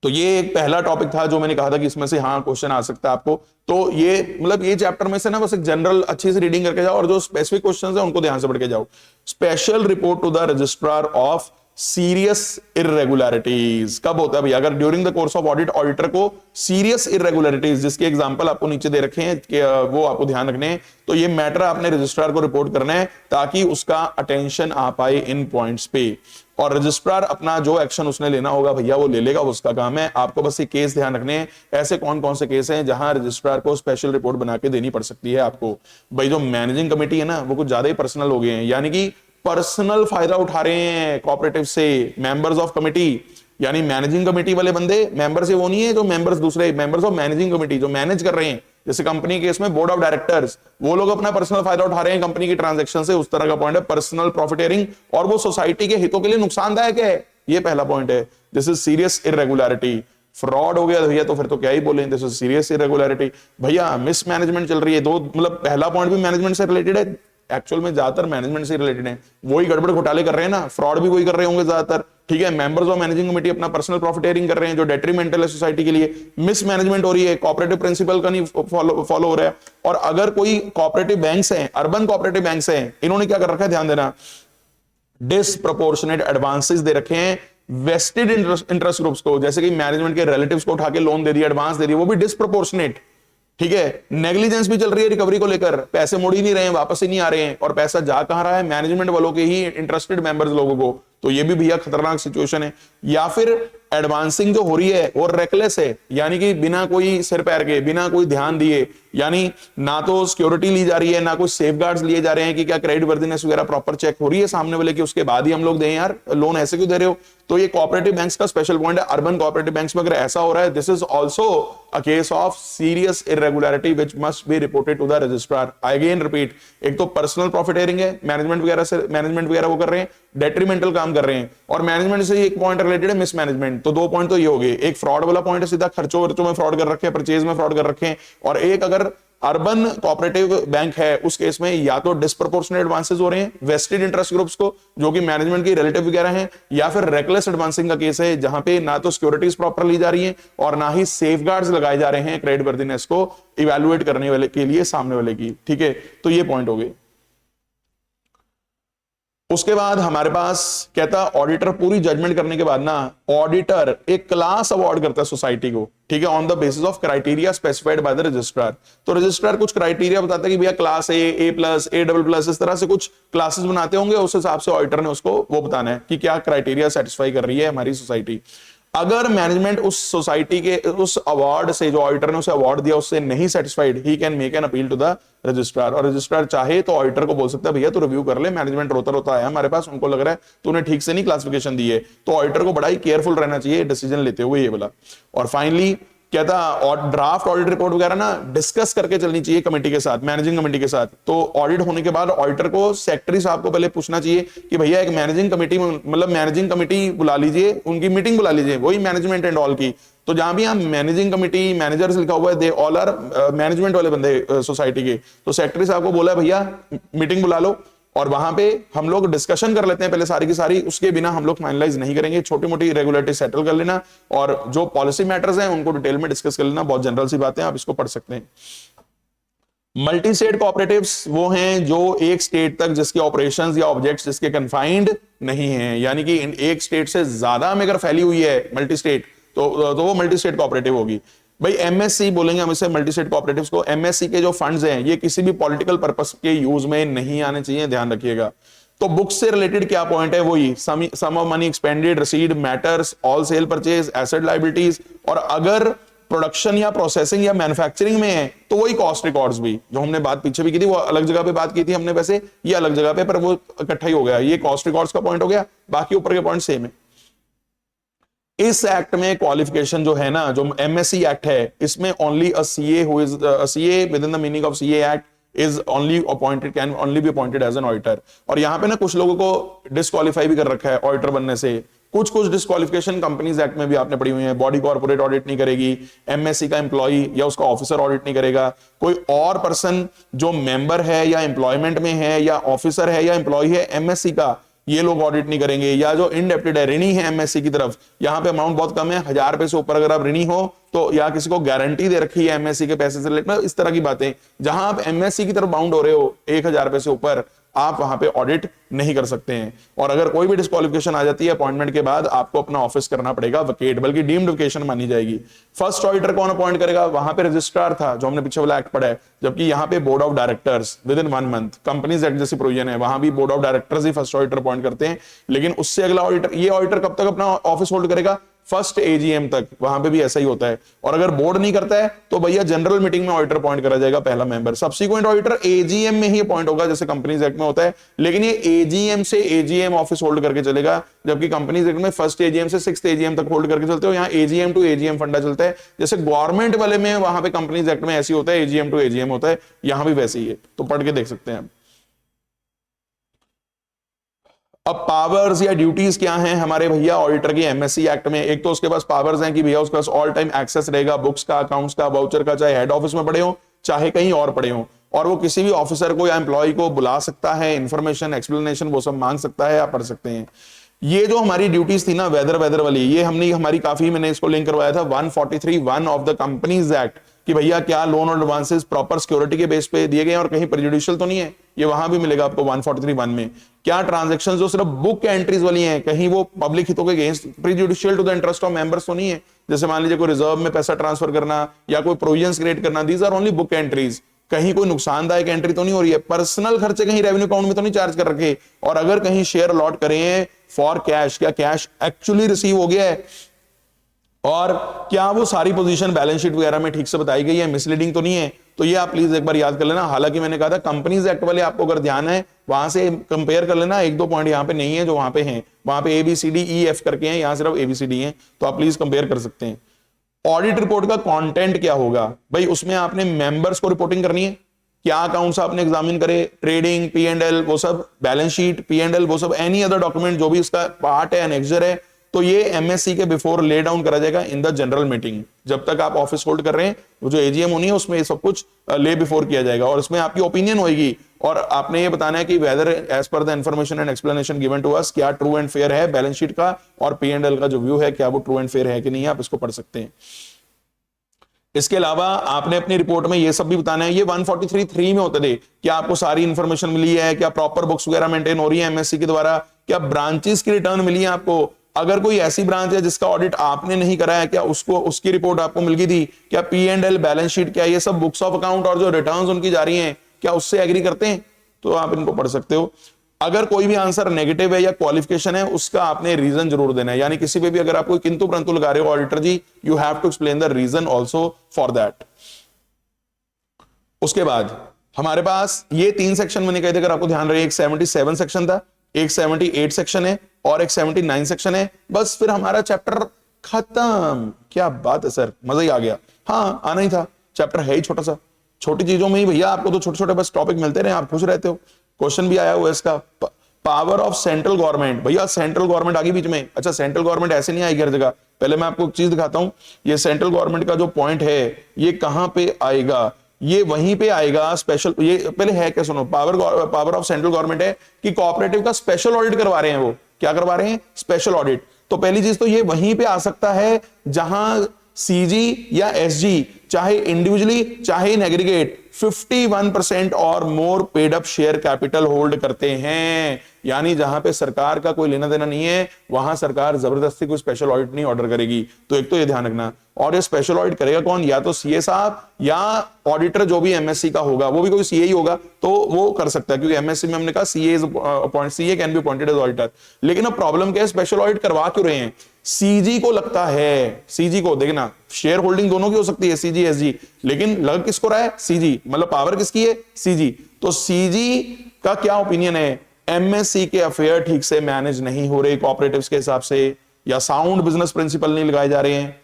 तो ये एक पहला टॉपिक था जो मैंने कहा था कि इसमें से हाँ क्वेश्चन आ सकता है आपको। तो ये मतलब ये चैप्टर में से ना बस एक जनरल अच्छी से रीडिंग करके जाओ, और जो स्पेसिफिक क्वेश्चंस है उनको ध्यान से पढ़ के जाओ। Special report to the registrar of serious irregularities. कब होता है भैया? अगर during the course of audit auditor को सीरियस इरेगुलरिटीज, जिसके एग्जांपल आपको नीचे दे रखे हैं कि वो आपको ध्यान रखने हैं, तो ये मैटर आपने रजिस्ट्रार को रिपोर्ट करना है ताकि उसका अटेंशन आ पाए इन पॉइंट्स पे। और रजिस्ट्रार अपना जो एक्शन उसने लेना होगा भैया वो ले लेगा, उसका काम है। आपको बस ये केस ध्यान रखने हैं, ऐसे कौन कौन से केस हैं जहां रजिस्ट्रार को स्पेशल रिपोर्ट बना के देनी पड़ सकती है आपको। भाई जो मैनेजिंग कमेटी है ना, वो कुछ ज्यादा ही पर्सनल हो गए हैं, यानी कि पर्सनल फायदा उठा रहे हैं कोऑपरेटिव से मेंबर्स ऑफ कमिटी। यानी मैनेजिंग कमेटी वाले बंदे मेंबर से वो नहीं है जो मेंबर्स, दूसरे मेंबर्स ऑफ मैनेजिंग कमेटी जो मैनेज कर रहे हैं, जैसे कंपनी के इसमें बोर्ड ऑफ डायरेक्टर्स, वो लोग अपना पर्सनल फायदा उठा रहे हैं कंपनी की ट्रांजैक्शन से। उस तरह का पॉइंट है पर्सनल प्रॉफिटेरिंग, और वो सोसाइटी के हितों के लिए नुकसानदायक है, ये पहला पॉइंट है। This is serious irregularity. Fraud हो गया भैया तो फिर तो क्या ही बोलें, दिस इज सीरियस इरेगुलरिटी। भैया मिसमैनेजमेंट चल रही है, दो मतलब पहला पॉइंट भी मैनेजमेंट से रिलेटेड है, एक्चुअल में ज्यादातर मैनेजमेंट से रिलेटेड है, वही गड़बड़ घोटाले कर रहे हैं ना, फ्रॉड भी वही कर रहे होंगे ज्यादातर। ठीक है, मेंबर्स ऑफ मैनेजिंग कमेटी अपना पर्सनल प्रॉफिटेरिंग कर रहे हैं जो डेट्रीमेंटल है सोसाइटी के लिए, मिसमैनेजमेंट हो रही है, कोऑपरेटिव प्रिंसिपल का नहीं फॉलो हो रहा है। और अगर कोई कोऑपरेटिव बैंक्स हैं, अर्बन कोऑपरेटिव बैंक्स हैं, इन्होंने क्या कर रखा है, ध्यान देना, डिसप्रोपोर्शनेट एडवांसेस दे रखे हैं वेस्टेड इंटरेस्ट ग्रुप्स को, जैसे कि मैनेजमेंट के रिलेटिव्स को उठा के लोन दे दिया, एडवांस दे दिया, वो भी डिसप्रोपोर्शनेट। ठीक है, नेग्लिजेंस भी चल रही है रिकवरी को लेकर, पैसे मुड़ ही नहीं रहे हैं, वापस ही नहीं आ रहे हैं, और पैसा जा कहां रहा है, मैनेजमेंट वालों के ही इंटरेस्टेड मेंबर्स लोगों को। तो ये भी भैया खतरनाक सिचुएशन है। या फिर एडवांसिंग जो हो रही है वो रेकलेस है, यानी कि बिना कोई सिर पैर के, बिना कोई ध्यान दिए, यानी ना तो सिक्योरिटी ली जा रही है, ना कोई सेफगार्ड्स लिए जा रहे हैं कि क्या क्रेडिट वर्दिनेस वगैरह प्रॉपर चेक हो रही है सामने वाले की, उसके बाद ही हम लोग दें यार लोन, ऐसे क्यों दे रहे हो। तो ये कोऑपरेटिव बैंक्स का स्पेशल पॉइंट है। अर्बन कोऑपरेटिव बैंक्स में अगर ऐसा हो रहा है, this is also a case of serious irregularity which must be reported to the registrar. I again repeat, एक तो पर्सनल प्रॉफिटेरिंग है, मैनेजमेंट वगैरह वो कर रहे हैं, डेट्रीमेंटल काम कर रहे हैं, और मैनेजमेंट से एक पॉइंट रिलेटेड है मिसमैनेजमेंट। तो दो पॉइंट तो ये हो गए, एक फ्रॉड वाला पॉइंट है, सीधा खर्चों में फ्रॉड कर रखे हैं, परचेज में फ्रॉड कर रखे हैं, और एक अगर अर्बन कोऑपरेटिव बैंक है उस केस में या तो डिस्प्रोपोर्शनेट एडवांसेस हो रहे हैं वेस्टेड इंटरेस्ट ग्रुप्स को जो कि मैनेजमेंट की रिलेटिव वगैरह हैं, या फिर रेकलेस एडवांसिंग का केस है जहां पे ना तो सिक्योरिटीज प्रॉपर ली जा रही हैं और ना ही सेफगार्ड्स लगाए जा रहे हैं क्रेडिट वर्दिनेस को इवैल्यूएट करने वाले के लिए सामने वाले की। ठीक है, तो ये पॉइंट हो गए। उसके बाद हमारे पास कहता ऑडिटर पूरी जजमेंट करने के बाद ना ऑडिटर एक क्लास अवार्ड करता है सोसाइटी को, ठीक है, on the basis of criteria specified by the registrar. तो रजिस्ट्रार कुछ क्राइटेरिया बताता है कि भैया class A plus A double plus इस तरह से कुछ क्लासेस बनाते होंगे, उस हिसाब से ऑडिटर ने उसको वो बताना है कि क्या क्राइटेरिया सेटिस्फाई कर रही है हमारी सोसाइटी। अगर मैनेजमेंट उस सोसाइटी के उस अवार्ड से, जो ऑडिटर ने उसे अवार्ड दिया, उससे नहीं satisfied, he can make an appeal to the registrar. और रजिस्ट्रार चाहे तो ऑडिटर को बोल सकता है भैया तो रिव्यू कर ले, मैनेजमेंट रोता रोता आया हमारे पास, उनको लग रहा है तूने ठीक से नहीं क्लासिफिकेशन दी है। तो ऑडिटर को बड़ा ही केयरफुल रहना चाहिए डिसीजन लेते हुए ये वाला। और फाइनली कहता और ड्राफ्ट ऑडिट रिपोर्ट वगैरह ना डिस्कस करके चलनी चाहिए कमेटी के साथ, मैनेजिंग कमेटी के साथ। तो ऑडिट होने के बाद ऑडिटर को सेक्रेटरी साहब को पहले पूछना चाहिए कि भैया एक मैनेजिंग कमेटी, मतलब मैनेजिंग कमेटी बुला लीजिए, उनकी मीटिंग बुला लीजिए, वही मैनेजमेंट एंड ऑल की। तो जहां भी हम मैनेजिंग कमेटी मैनेजर्स लिखा हुआ है, दे ऑल आर मैनेजमेंट वाले बंदे सोसाइटी के। तो सेक्रेटरी साहब को बोला भैया मीटिंग बुला लो और वहां पे हम लोग डिस्कशन कर लेते हैं पहले सारी की सारी, उसके बिना हम लोग फाइनलाइज नहीं करेंगे, छोटी मोटी इरेगुलरिटी सेटल कर लेना और जो पॉलिसी मैटर्स हैं उनको डिटेल में डिस्कस कर लेना। बहुत जनरल सी बातें, आप इसको पढ़ सकते हैं। मल्टी स्टेट कोऑपरेटिव्स वो हैं जो एक स्टेट तक जिसके ऑपरेशंस या ऑब्जेक्ट्स जिसके कन्फाइंड नहीं है, यानी कि एक स्टेट से ज्यादा में अगर फैली हुई है मल्टी स्टेट तो वो मल्टी स्टेट कोऑपरेटिव होगी। भाई एमएससी बोलेंगे हम इसे, मल्टी स्टेट कोऑपरेटिव्स को। एमएससी के जो फंड्स हैं ये किसी भी पॉलिटिकल पर्पस के यूज में नहीं आने चाहिए, ध्यान रखिएगा। तो बुक्स से रिलेटेड क्या पॉइंट है, वही sum of money expended, received matters, all sale purchase, asset liabilities, और अगर प्रोडक्शन या प्रोसेसिंग या मैन्युफैक्चरिंग में है तो वही कॉस्ट रिकॉर्ड्स भी, जो हमने बात पीछे भी की थी, वो अलग जगह पे बात की थी हमने, वैसे ये अलग जगह पे, पर वो इकट्ठा ही हो गया। ये कॉस्ट रिकॉर्ड्स का पॉइंट हो गया, बाकी ऊपर के पॉइंट सेम है। इस एक्ट में क्वालिफिकेशन जो है ना, जो एमएससी एक्ट है, इसमें only a CA who is a CA within the meaning of CA act is only appointed, can only be appointed as an auditor. और यहां पे ना कुछ लोगों को डिस्क्वालीफाई भी कर रखा है ऑडिटर बनने से। कुछ डिस्क्वालिफिकेशन कंपनीज एक्ट में भी आपने पढ़ी हुई है। बॉडी कॉर्पोरेट ऑडिट नहीं करेगी, एमएससी का एम्प्लॉई या उसका ऑफिसर ऑडिट नहीं करेगा, कोई और पर्सन जो मेंबर है या एम्प्लॉयमेंट में है या ऑफिसर है या एम्प्लॉय है एमएससी का, ये लोग ऑडिट नहीं करेंगे। या जो इनडेप्टेड है, ऋणी है एमएससी की तरफ, यहां पे अमाउंट बहुत कम है, 1000 रुपए से ऊपर अगर आप ऋणी हो तो, या किसी को गारंटी दे रखी है एमएससी के पैसे से रिलेटेड, इस तरह की बातें, जहां आप एमएससी की तरफ बाउंड हो रहे हो 1000 रुपए से ऊपर, आप वहां पे ऑडिट नहीं कर सकते हैं। और अगर कोई भी डिस्क्वालिफिकेशन आ जाती है अपॉइंटमेंट के बाद, आपको अपना ऑफिस करना पड़ेगा वकेट, बल्कि डीम्ड वेकेशन मानी जाएगी। फर्स्ट ऑडिटर कौन अपॉइंट करेगा? वहां पे रजिस्ट्रार था जो हमने पीछे वाला एक्ट पढ़ा है, जबकि यहाँ पे board of directors within 1 month, companies act जैसी प्रोविजन है, वहां भी बोर्ड ऑफ डायरेक्टर्स ही फर्स्ट ऑडिटर अपॉइंट करते हैं। लेकिन उससे अगला ऑडिटर, ये ऑडिटर कब तक अपना ऑफिस होल्ड करेगा? फर्स्ट एजीएम तक, वहां पे भी ऐसा ही होता है। और अगर बोर्ड नहीं करता है तो भैया जनरल मीटिंग में ऑडिटर अपॉइंट करा जाएगा पहला मेंबर, सब्सिक्वेंट ऑडिटर एजीएम में ही अपॉइंट होगा जैसे कंपनीज एक्ट में होता है। लेकिन ये एजीएम से एजीएम ऑफिस होल्ड करके चलेगा, जबकि कंपनीज एक्ट में फर्स्ट एजीएम से 6th एजीएम तक होल्ड करके चलते हो। यहाँ एजीएम टू एजीएम फंडा चलता है, जैसे गवर्नमेंट वाले में वहां पे कंपनीज एक्ट में ऐसी होता है, एजीएम टू एजीएम होता है, यहां भी वैसे ही है। तो पढ़ के देख सकते हैं। अब पावर्स या ड्यूटीज क्या हैं हमारे भैया ऑडिटर की एमएससी एक्ट में? एक तो उसके पास पावर्स हैं कि भैया उसके पास ऑल टाइम एक्सेस रहेगा बुक्स का, अकाउंट्स का, वाउचर का, चाहे हेड ऑफिस में पड़े हो चाहे कहीं और पड़े हो, और वो किसी भी ऑफिसर को या एम्प्लॉय को बुला सकता है, इंफॉर्मेशन, एक्सप्लेनेशन वो सब मांग सकता है, आप पढ़ सकते हैं। ये जो हमारी ड्यूटीज थी ना वेदर वाली, ये हमने हमारी काफी, मैंने इसको लिंक करवाया था 143(1) ऑफ द कंपनीज एक्ट, कि भैया क्या लोन और एडवांसेस प्रॉपर सिक्योरिटी के बेस पे दिए गए हैं और कहीं प्रेजुडिशियल तो नहीं है। ये वहां भी मिलेगा आपको 143(1) में। क्या ट्रांजैक्शंस जो सिर्फ बुक एंट्रीज वाली हैं, कहीं वो पब्लिक हितों के against, prejudicial to the interest of members तो नहीं है। जैसे मान लीजिए कोई रिजर्व में पैसा ट्रांसफर करना या कोई प्रोविजंस क्रिएट करना, these are only book entries. कहीं कोई नुकसानदायक एंट्री तो नहीं हो रही है, पर्सनल खर्चे कहीं रेवेन्यू अकाउंट में तो नहीं चार्ज कर रखे। और अगर कहीं शेयर अलॉट करे हैं फॉर कैश, क्या कैश एक्चुअली रिसीव हो गया है, और क्या वो सारी पोजीशन बैलेंस शीट वगैरह में ठीक से बताई गई है, मिसलीडिंग तो नहीं है। तो ये आप प्लीज एक बार याद कर लेना। हालांकि मैंने कहा था कंपनीज एक्ट वाले आपको अगर ध्यान है वहां से कंपेयर कर लेना, 1-2 पॉइंट यहाँ पे नहीं है जो वहां पे हैं, वहां पे ABCDEF करके हैं, यहाँ सिर्फ ABCD है, तो आप प्लीज कंपेयर कर सकते हैं। ऑडिट रिपोर्ट का कंटेंट क्या होगा भाई? उसमें आपने मेंबर्स को रिपोर्टिंग करनी है, क्या अकाउंट्स आपने एग्जामिन करे, ट्रेडिंग, P&L वो सब, बैलेंस शीट, P&L वो सब, एनी अदर डॉक्यूमेंट जो भी इसका पार्ट है, एनेक्सर है, तो ये एमएससी के बिफोर ले डाउन करा जाएगा इन द जनरल मीटिंग। जब तक आप ऑफिस होल्ड कर रहे हैं, वो जो एजीएम होनी है उसमें ये सब कुछ ले बिफोर किया जाएगा, और इसमें आपकी ओपिनियन होगी, और आपने ये बताना है कि whether as per the information and explanation given to us, क्या ट्रू एंड फेयर है बैलेंस शीट का और P&L का जो व्यू है, क्या वो ट्रू एंड फेयर है कि नहीं है, आप इसको पढ़ सकते हैं। इसके अलावा आपने अपनी रिपोर्ट में ये सब भी बताना है, ये 143(3) में होते थे, क्या आपको सारी इंफॉर्मेशन मिली है, क्या प्रॉपर बुक्स वगैरह मेंटेन हो रही है एमएससी के द्वारा, क्या ब्रांचेस की रिटर्न मिली है आपको, अगर कोई ऐसी ब्रांच है जिसका ऑडिट आपने नहीं कराया, क्या उसको उसकी रिपोर्ट आपको मिल गई थी, क्या P&L बैलेंस शीट, क्या ये सब बुक्स ऑफ अकाउंट और जो रिटर्न्स उनकी जा रही हैं क्या उससे एग्री करते हैं, तो आप इनको पढ़ सकते हो। अगर कोई भी आंसर नेगेटिव है या क्वालिफिकेशन है, उसका आपने रीजन जरूर देना है, यानी किसी पे भी अगर आप कोई किंतु परंतु लगा रहे हो auditor ji, you have to explain the reason also for that. उसके बाद हमारे पास ये 3 सेक्शन मैंने कहे थे, अगर आपको ध्यान रहे, एक 77 सेक्शन था, एक 78 सेक्शन है और एक 79 सेक्शन है। बस फिर हमारा चैप्टर खत्म। क्या बात है सर, मजा ही आ गया। हाँ, आना ही था, चैप्टर है ही छोटा सा, छोटी चीजों में ही भैया आपको तो छोटे छोटे बस टॉपिक मिलते रहे, आप खुश रहते हो। क्वेश्चन भी आया हुआ है इसका, पावर ऑफ सेंट्रल गवर्नमेंट। भैया सेंट्रल गवर्नमेंट आ गई बीच में। अच्छा, सेंट्रल गवर्नमेंट ऐसे नहीं आएगी हर जगह। पहले मैं आपको एक चीज दिखाता हूं, ये सेंट्रल गवर्नमेंट का जो पॉइंट है ये कहां पे आएगा, ये वहीं पे आएगा स्पेशल। ये पहले है क्या, सुनो, पावर ऑफ सेंट्रल गवर्नमेंट है कि कोऑपरेटिव का स्पेशल ऑडिट करवा रहे हैं। वो क्या करवा रहे हैं? Special audit. तो पहली चीज तो ये वहीं पे आ सकता है जहां सीजी या एसजी, चाहे इंडिविजुअली चाहे इन एग्रीगेट, 51% और more paid up share capital hold करते हैं। यानी जहां पे सरकार का कोई लेना देना नहीं है, वहां सरकार जबरदस्ती कोई स्पेशल ऑडिट नहीं ऑर्डर करेगी। तो एक तो ये ध्यान रखना। और ये स्पेशल ऑडिट करेगा कौन? या तो सीए साहब या ऑडिटर जो भी एमएससी का होगा, वो भी कोई सीए ही होगा, तो वो कर सकता है, क्योंकि एमएससी में हमने कहा CA can be appointed as auditor. लेकिन अब प्रॉब्लम क्या है, स्पेशल ऑडिट करवा क्यों रहे हैं? सीजी को लगता है, सीजी को देखना, शेयर होल्डिंग दोनों की हो सकती है, सीजी एसजी, लेकिन लग किसको रहा है? सीजी, मतलब पावर किसकी है? सीजी। तो सीजी का क्या ओपिनियन है? एमएससी के अफेयर ठीक से मैनेज नहीं हो रहे कोऑपरेटिव्स के हिसाब से, या साउंड बिजनेस प्रिंसिपल नहीं लगाए जा रहे हैं।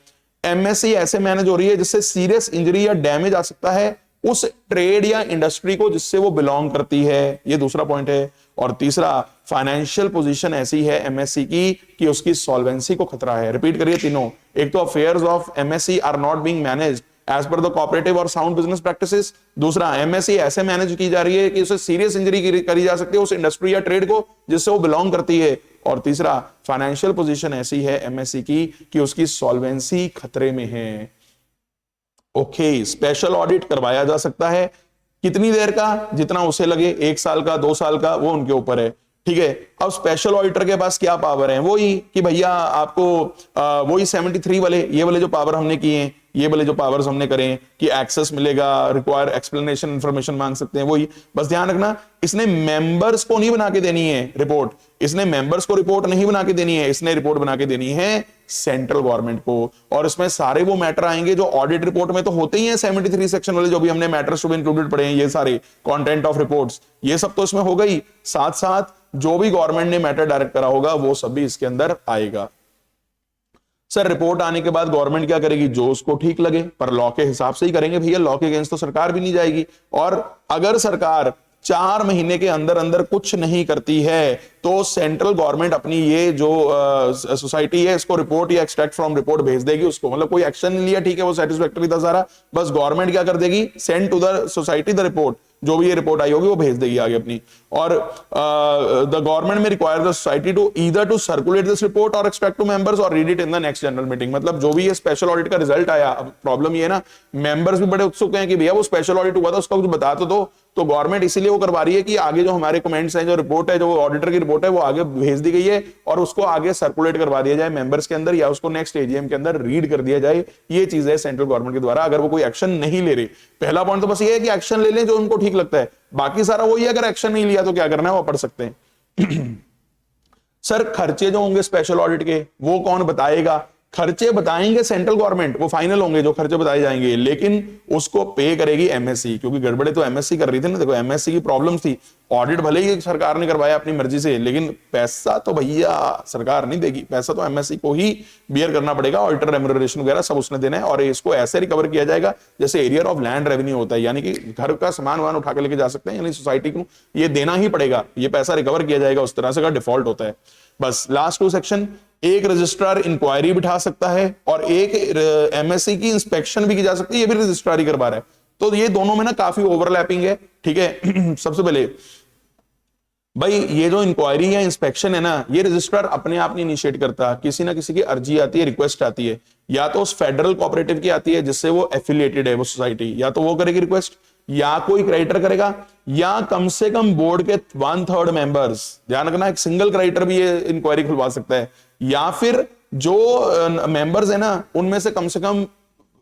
एमएससी ऐसे मैनेज हो रही है जिससे सीरियस इंजरी या डैमेज आ सकता है उस ट्रेड या इंडस्ट्री को जिससे वो बिलोंग करती है, ये दूसरा पॉइंट है। और तीसरा, फाइनेंशियल पोजीशन ऐसी है एमएससी की कि उसकी सॉल्वेंसी को खतरा है। रिपीट करिए तीनों। एक तो affairs of MSC are not being managed as per the cooperative और साउंड बिजनेस प्रैक्टिसेस। दूसरा, एमएससी ऐसे मैनेज की जा रही है कि उसे सीरियस इंजरी करी जा सकती है उस इंडस्ट्री या ट्रेड को जिससे वो बिलोंग करती है। और तीसरा, फाइनेंशियल पोजीशन ऐसी है एमएससी की कि उसकी सॉल्वेंसी खतरे में है। ओके, स्पेशल ऑडिट करवाया जा सकता है कितनी देर का, जितना उसे लगे, 1 साल का, 2 साल का, वो उनके ऊपर है, ठीक है। अब स्पेशल ऑडिटर के पास क्या पावर है, वही कि भैया आपको वही 73 वाले, ये वाले जो पावर हमने किए हैं, ये वाले जो पावर्स हमने करें कि एक्सेस मिलेगा, रिक्वायर एक्सप्लेनेशन, इंफॉर्मेशन मांग सकते हैं, वही। बस ध्यान रखना, इसने मेंबर्स को नहीं बना के देनी है रिपोर्ट, इसने मेंबर्स को रिपोर्ट नहीं बना के देनी है, इसने रिपोर्ट बना के देनी है सेंट्रल गवर्नमेंट को। और इसमें सारे वो मैटर आएंगे जो ऑडिट रिपोर्ट में तो होते ही हैं, 73 सेक्शन वाले जो भी हमने मैटर्स टू बी इंक्लूडेड पढ़े हैं, ये सारे कंटेंट ऑफ रिपोर्ट्स, ये सब तो इसमें हो गई। साथ साथ जो भी गवर्नमेंट ने मैटर डायरेक्ट करा होगा वो सब भी इसके अंदर आएगा। सर रिपोर्ट आने के बाद गवर्नमेंट क्या करेगी, जो उसको ठीक लगे, पर लॉ के हिसाब से ही करेंगे भैया, लॉ के अगेंस्ट तो सरकार भी नहीं जाएगी। और अगर सरकार 4 महीने के अंदर अंदर कुछ नहीं करती है तो सेंट्रल गवर्नमेंट अपनी ये जो सोसाइटी है इसको रिपोर्ट या एक्सट्रैक्ट फ्रॉम रिपोर्ट भेज देगी उसको, मतलब कोई एक्शन नहीं लिया, ठीक है, वो सेटिस्फैक्टरी था सारा, बस गवर्नमेंट क्या कर देगी, send to the society the report, जो भी ये रिपोर्ट आई होगी वो भेज देगी आगे अपनी। और the government may require the society to either to circulate this report और एक्सट्रैक्ट टू मेंबर्स और read it in the next general meeting. मतलब जो भी ये स्पेशल ऑडिट का रिजल्ट आया, अब प्रॉब्लम ये है ना, मेंबर्स भी बड़े उत्सुक हैं कि भैया वो स्पेशल ऑडिट हुआ था उसका कुछ बता तो दो, तो गवर्नमेंट इसीलिए वो करवा रही है कि आगे जो हमारे कमेंट्स हैं, जो रिपोर्ट है, जो ऑडिटर की रिपोर्ट है, वो आगे भेज दी गई है और उसको आगे सर्कुलेट करवा दिया जाए मेंबर्स के अंदर, या उसको नेक्स्ट एजीएम के अंदर रीड कर दिया जाए। ये चीज है सेंट्रल गवर्नमेंट के द्वारा, अगर वो कोई एक्शन नहीं ले रही। पहला पॉइंट तो बस ये है कि एक्शन ले लें जो उनको ठीक लगता है, बाकी सारा वही है, अगर एक्शन नहीं लिया तो क्या करना है वो पढ़ सकते हैं। सर खर्चे जो होंगे स्पेशल ऑडिट के वो कौन बताएगा, खर्चे बताएंगे सेंट्रल गवर्नमेंट, वो फाइनल होंगे जो खर्चे बताए जाएंगे, लेकिन उसको पे करेगी एमएससी, क्योंकि गड़बड़े तो एमएससी कर रही थी ना। देखो एमएससी की प्रॉब्लम थी, ऑडिट भले ही सरकार ने करवाया अपनी मर्जी से, लेकिन पैसा तो भैया सरकार नहीं देगी, पैसा तो एमएससी को ही बियर करना पड़ेगा, ऑडिटर रेम्यूनरेशन वगैरह सब उसने देना है। और इसको ऐसे रिकवर किया जाएगा जैसे एरिया ऑफ लैंड रेवेन्यू होता है, यानी कि घर का सामान वान उठा के लेके जा सकते हैं, यानी सोसाइटी को ये देना ही पड़ेगा, ये पैसा रिकवर किया जाएगा, उस तरह से का डिफॉल्ट होता है। बस लास्ट 2 सेक्शन, एक रजिस्ट्रार इंक्वायरी बिठा सकता है और एक एमएससी की इंस्पेक्शन भी की जा सकती है, ये भी रजिस्ट्रार ही करवा रहा है, तो ये दोनों में ना काफी ओवरलैपिंग है, ठीक है। सबसे पहले भाई ये जो इंक्वायरी या इंस्पेक्शन है ना, ये रजिस्ट्रार अपने आप नहीं इनिशिएट करता, किसी ना किसी की अर्जी आती है, रिक्वेस्ट आती है, या तो उस फेडरल कोऑपरेटिव की आती है जिससे वो एफिलिएटेड है वो सोसाइटी, या तो वो करेगी रिक्वेस्ट, या कोई क्रेडिटर करेगा, या कम से कम बोर्ड के 1/3 मेंबर्स, ध्यान रखना एक सिंगल क्रेडिटर भी ये इंक्वायरी खुलवा सकता है, या फिर जो मेंबर्स है ना उनमें से कम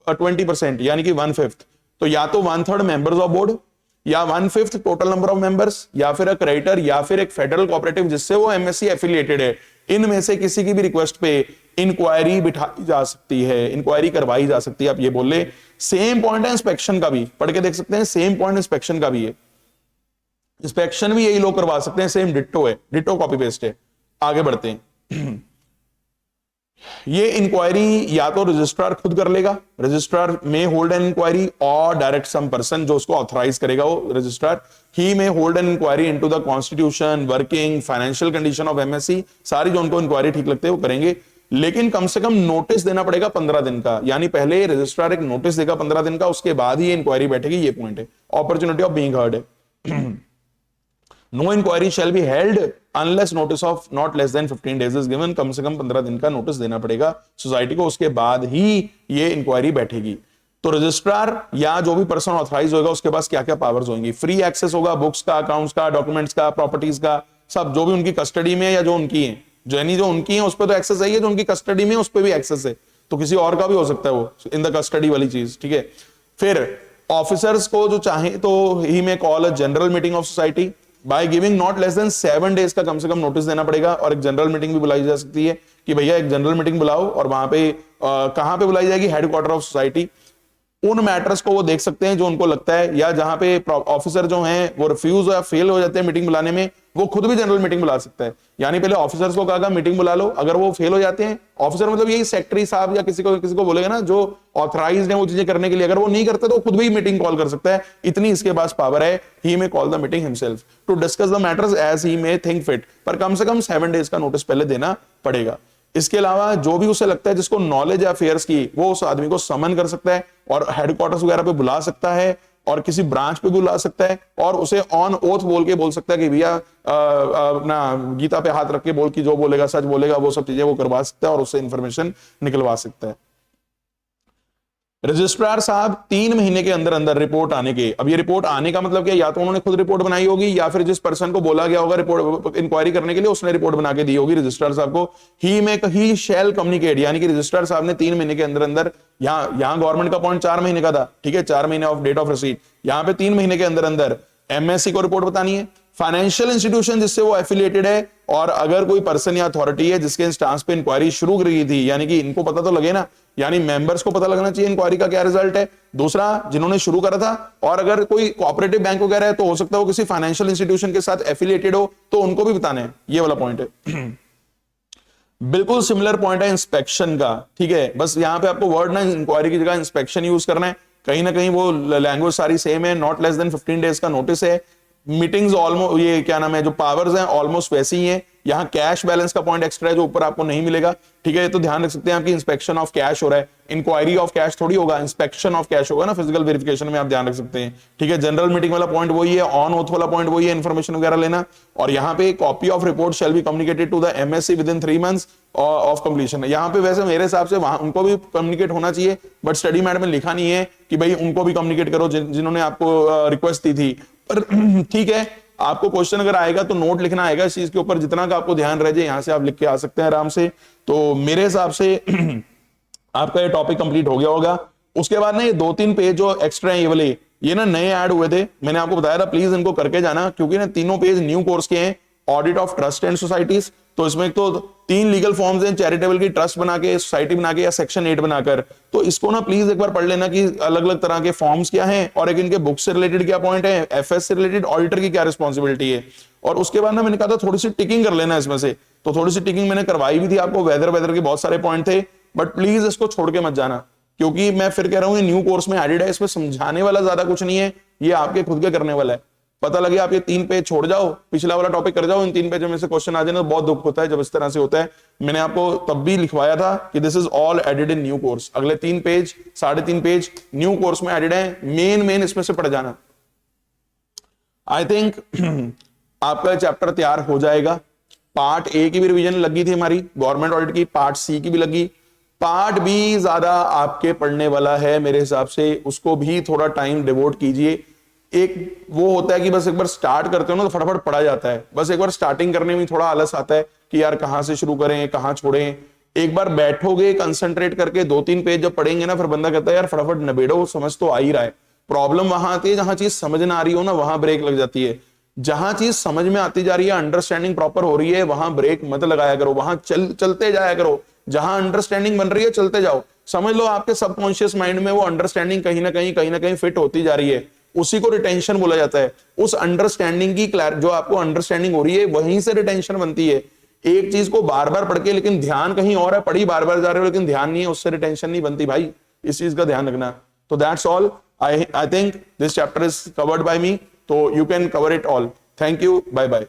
20% यानी कि 1/5, तो या तो 1/3 मेंबर्स ऑफ बोर्ड, या 1/5 टोटल नंबर ऑफ मेंबर्स, या फिर एक क्रेडिटर, या फिर एक फेडरल कोऑपरेटिव जिससे वो एमएससी एफिलिएटेड है। इनमें से किसी की भी रिक्वेस्ट पे इंक्वायरी बिठाई जा सकती है, इंक्वायरी करवाई जा सकती है, आप ये बोल ले। सेम पॉइंट है इंस्पेक्शन का भी, पढ़ के देख सकते हैं, सेम पॉइंट इंस्पेक्शन का भी है, इंस्पेक्शन भी यही लोग करवा सकते हैं, सेम डिट्टो है, डिट्टो कॉपी पेस्ट है। आगे बढ़ते हैं। ये इंक्वायरी या तो रजिस्ट्रार खुद कर लेगा, registrar may hold an inquiry, और डायरेक्ट सम पर्सन जो उसको ऑथराइज करेगा वो registrar, he may hold an inquiry into the constitution, working, financial condition of MSC, सारी जो उनको इंक्वायरी ठीक लगते हैं वो करेंगे, लेकिन कम से कम नोटिस देना पड़ेगा 15 दिन का, यानी पहले रजिस्ट्रार एक नोटिस देगा 15 दिन का, उसके बाद ही इंक्वायरी बैठेगी, ये पॉइंट है, अपॉर्चुनिटी ऑफ बीइंग हर्ड है। No inquiry shall be held unless notice of not less than 15 days is given, कम से कम 15 दिन का नोटिस देना पड़ेगा सोसाइटी को, उसके बाद ही ये इंक्वायरी बैठेगी। तो रजिस्ट्रार या जो भी पर्सन ऑथराइज होगा उसके पास क्या क्या पावर्स होंगी, फ्री एक्सेस होगा बुक्स का, अकाउंट्स का, डॉक्यूमेंट्स का, प्रॉपर्टीज का, सब जो भी उनकी कस्टडी में है या जो उनकी है, जो उनकी है उस पर तो एक्सेस है, जो उनकी कस्टडी में उस पर भी एक्सेस है, तो किसी और का भी हो सकता है वो इन द कस्टडी वाली चीज, ठीक है। फिर ऑफिसर्स को जो चाहे तो ही में call a general meeting of society by giving not less then 7 days का कम से कम नोटिस देना पड़ेगा, और एक जनरल मीटिंग भी बुलाई जा सकती है कि भैया एक जनरल मीटिंग बुलाओ, और वहां पे कहां पे बुलाई जाएगी, हेडक्वार्टर ऑफ सोसाइटी। उन मैटर्स को वो देख सकते हैं जो उनको लगता है, या जहां पे ऑफिसर जो हैं वो रिफ्यूज या फेल हो जाते हैं मीटिंग बुलाने में, वो खुद भी जनरल मीटिंग बुला सकता है। यानी पहले ऑफिसर्स को कहा मीटिंग बुला लो, अगर वो फेल हो जाते हैं, ऑफिसर मतलब यही सेक्रेटरी साहब या किसी को बोलेगा ना जो ऑथराइज्ड है वो चीजें करने के लिए, अगर वो नहीं करते तो खुद भी मीटिंग कॉल कर सकता है, इतनी इसके पास पावर है। He may call the meeting himself to discuss the matters as he may think fit, पर कम से कम 7 डेज का नोटिस पहले देना पड़ेगा। इसके अलावा जो भी उसे लगता है जिसको नॉलेज है अफेयर्स की, वो उस आदमी को समन कर सकता है और हेडक्वार्टर्स वगैरह पे बुला सकता है, और किसी ब्रांच पे बुला सकता है, और उसे ऑन ओथ बोल के बोल सकता है कि भैया अपना गीता पे हाथ रख के बोल कि जो बोलेगा सच बोलेगा, वो सब चीजें वो करवा सकता है और उससे इंफॉर्मेशन निकलवा सकता है। रजिस्ट्रार साहब 3 महीने के अंदर अंदर रिपोर्ट आने के, अब ये रिपोर्ट आने का मतलब क्या, या तो उन्होंने खुद रिपोर्ट बनाई होगी या फिर जिस पर्सन को बोला गया होगा रिपोर्ट इंक्वायरी करने के लिए उसने रिपोर्ट बना के दी होगी रजिस्ट्रार साहब को। ही शैल कम्युनिकेट, यानी कि रजिस्ट्रार साहब ने 3 महीने के अंदर अंदर, यहां गवर्नमेंट का पॉइंट 4 महीने का था, ठीक है, 4 महीने ऑफ डेट ऑफ रिसीट, यहां पे 3 महीने के अंदर अंदर एमएससी को रिपोर्ट बतानी है। फाइनेंशियल इंस्टीट्यूशन जिससे वो एफिलिएटेड है, और अगर कोई पर्सन या अथॉरिटी है जिसके इंस्टांस पे इंक्वायरी शुरू करी थी, यानी कि इनको पता तो लगे ना, यानी मेंबर्स को पता लगना चाहिए इंक्वायरी का क्या रिजल्ट है। दूसरा, जिन्होंने शुरू करा था, और अगर कोई कोऑपरेटिव बैंक वगैरह है तो हो सकता है वो किसी फाइनेंशियल इंस्टीट्यूशन के साथ एफिलिएटेड हो, तो उनको भी बताना है। ये वाला पॉइंट है। बिल्कुल सिमिलर पॉइंट है इंस्पेक्शन का, ठीक है, बस यहां पे आपको वर्ड ना इंक्वायरी की जगह इंस्पेक्शन यूज करना है। कहीं ना कहीं वो लैंग्वेज सारी सेम है। नॉट लेस देन 15 डेज का नोटिस है। मीटिंग्स ऑलमोस्ट, ये क्या नाम है, जो पावर्स हैं ऑलमोस्ट वैसी ही हैं। यहाँ कैश बैलेंस का पॉइंट एक्स्ट्रा है जो ऊपर आपको नहीं मिलेगा, ठीक है, तो ध्यान रख सकते हैं आपकी इंस्पेक्शन ऑफ कैश हो रहा है, इंक्वायरी ऑफ कैश थोड़ी होगा, इंस्पेक्शन ऑफ कैश होगा ना फिजिकल वेरिफिकेशन में, आप ध्यान रख सकते हैं, ठीक है। जनरल मीटिंग वाला पॉइंट वही है, ऑन ओथ वाला पॉइंट वही है, इन्फॉर्मेशन वगैरह लेना। और यहाँ पे copy of report shall be communicated to the MSC within 3 months of completion. यहाँ पे वैसे मेरे हिसाब से वहां उनको भी कम्युनिकेट होना चाहिए, बट स्टडी मैट में लिखा नहीं है कि भाई उनको भी कम्युनिकेट करो जिन्होंने आपको रिक्वेस्ट दी थी, पर ठीक है, आपको क्वेश्चन अगर आएगा तो नोट लिखना आएगा इस चीज के ऊपर, जितना का आपको ध्यान रह जाए यहां से आप लिख के आ सकते हैं आराम से। तो मेरे हिसाब से आपका ये टॉपिक कंप्लीट हो गया होगा। उसके बाद ना ये 2-3 पेज जो एक्स्ट्रा है, ये वाले, ये ना नए ऐड हुए थे, मैंने आपको बताया था प्लीज इनको करके जाना, क्योंकि ना तीनों पेज न्यू कोर्स के हैं। Audit of trust and societies, तो इसमें तो 3 लीगल फॉर्म्स हैं, चैरिटेबल की, ट्रस्ट बना के, सोसाइटी बना के, या सेक्शन 8 बनाकर। तो इसको ना प्लीज एक बार पढ़ लेना कि अलग अलग तरह के फॉर्म्स क्या हैं, और एक इनके बुक से रिलेटेड क्या पॉइंट है, एफएस से रिलेटेड ऑडिटर की क्या रिस्पॉन्सिबिलिटी है। और उसके बाद ना मैंने कहा था थोड़ी सी टिकिंग कर लेना इसमें से, तो थोड़ी सी टिकिंग मैंने करवाई भी थी आपको। वेदर के बहुत सारे पॉइंट थे, बट प्लीज इसको छोड़ के मत जाना, क्योंकि मैं फिर कह रहा हूं ये न्यू कोर्स में एडेड है, इसमें समझाने वाला ज्यादा कुछ नहीं है, ये आपके खुद के करने वाला है। पता लगे आप ये 3 पेज छोड़ जाओ, पिछला वाला टॉपिक कर जाओ, इन 3 पेजों में से क्वेश्चन आ जाए ना, बहुत दुख होता है जब इस तरह से होता है। मैंने आपको तब भी लिखवाया था कि this is all added in new course. अगले 3 पेज 3.5 पेज न्यू कोर्स में एडेड है, मेन इसमें से पढ़ जाना। आई थिंक आपका चैप्टर तैयार हो जाएगा। पार्ट ए की भी रिवीजन लगी थी हमारी गवर्नमेंट ऑडिट की, पार्ट सी की भी लगी, पार्ट बी ज्यादा आपके पढ़ने वाला है मेरे हिसाब से, उसको भी थोड़ा टाइम डिवोट कीजिए। एक वो होता है कि बस एक बार स्टार्ट करते हो ना तो फटाफट पढ़ा जाता है, बस एक बार स्टार्टिंग करने में थोड़ा आलस आता है कि यार कहां से शुरू करें, कहां छोड़ें। एक बार बैठोगे कंसंट्रेट करके 2-3 पेज जब पढ़ेंगे ना, फिर बंदा कहता है यार फटाफट नबेड़ो, समझ तो आ ही रहा है। प्रॉब्लम वहां आती है जहां चीज समझ ना आ रही हो ना, वहां ब्रेक लग जाती है। जहां चीज समझ में आती जा रही है, अंडरस्टैंडिंग प्रॉपर हो रही है, वहां ब्रेक मत लगाया करो, वहां चलते जाया करो। जहां अंडरस्टैंडिंग बन रही है चलते जाओ। समझ लो आपके सबकॉन्शियस माइंड में वो अंडरस्टैंडिंग कहीं ना कहीं फिट होती जा रही है, उसी को रिटेंशन बोला जाता है। उस अंडरस्टैंडिंग की जो आपको अंडरस्टैंडिंग हो रही है वहीं से रिटेंशन बनती है। एक चीज को बार बार पढ़ के लेकिन ध्यान कहीं और है, पढ़ी बार बार जा रहे हो लेकिन ध्यान नहीं है, उससे रिटेंशन नहीं बनती भाई, इस चीज का ध्यान रखना। तो that's all, I think this chapter is covered by me, तो you can cover it all. Thank you, bye bye.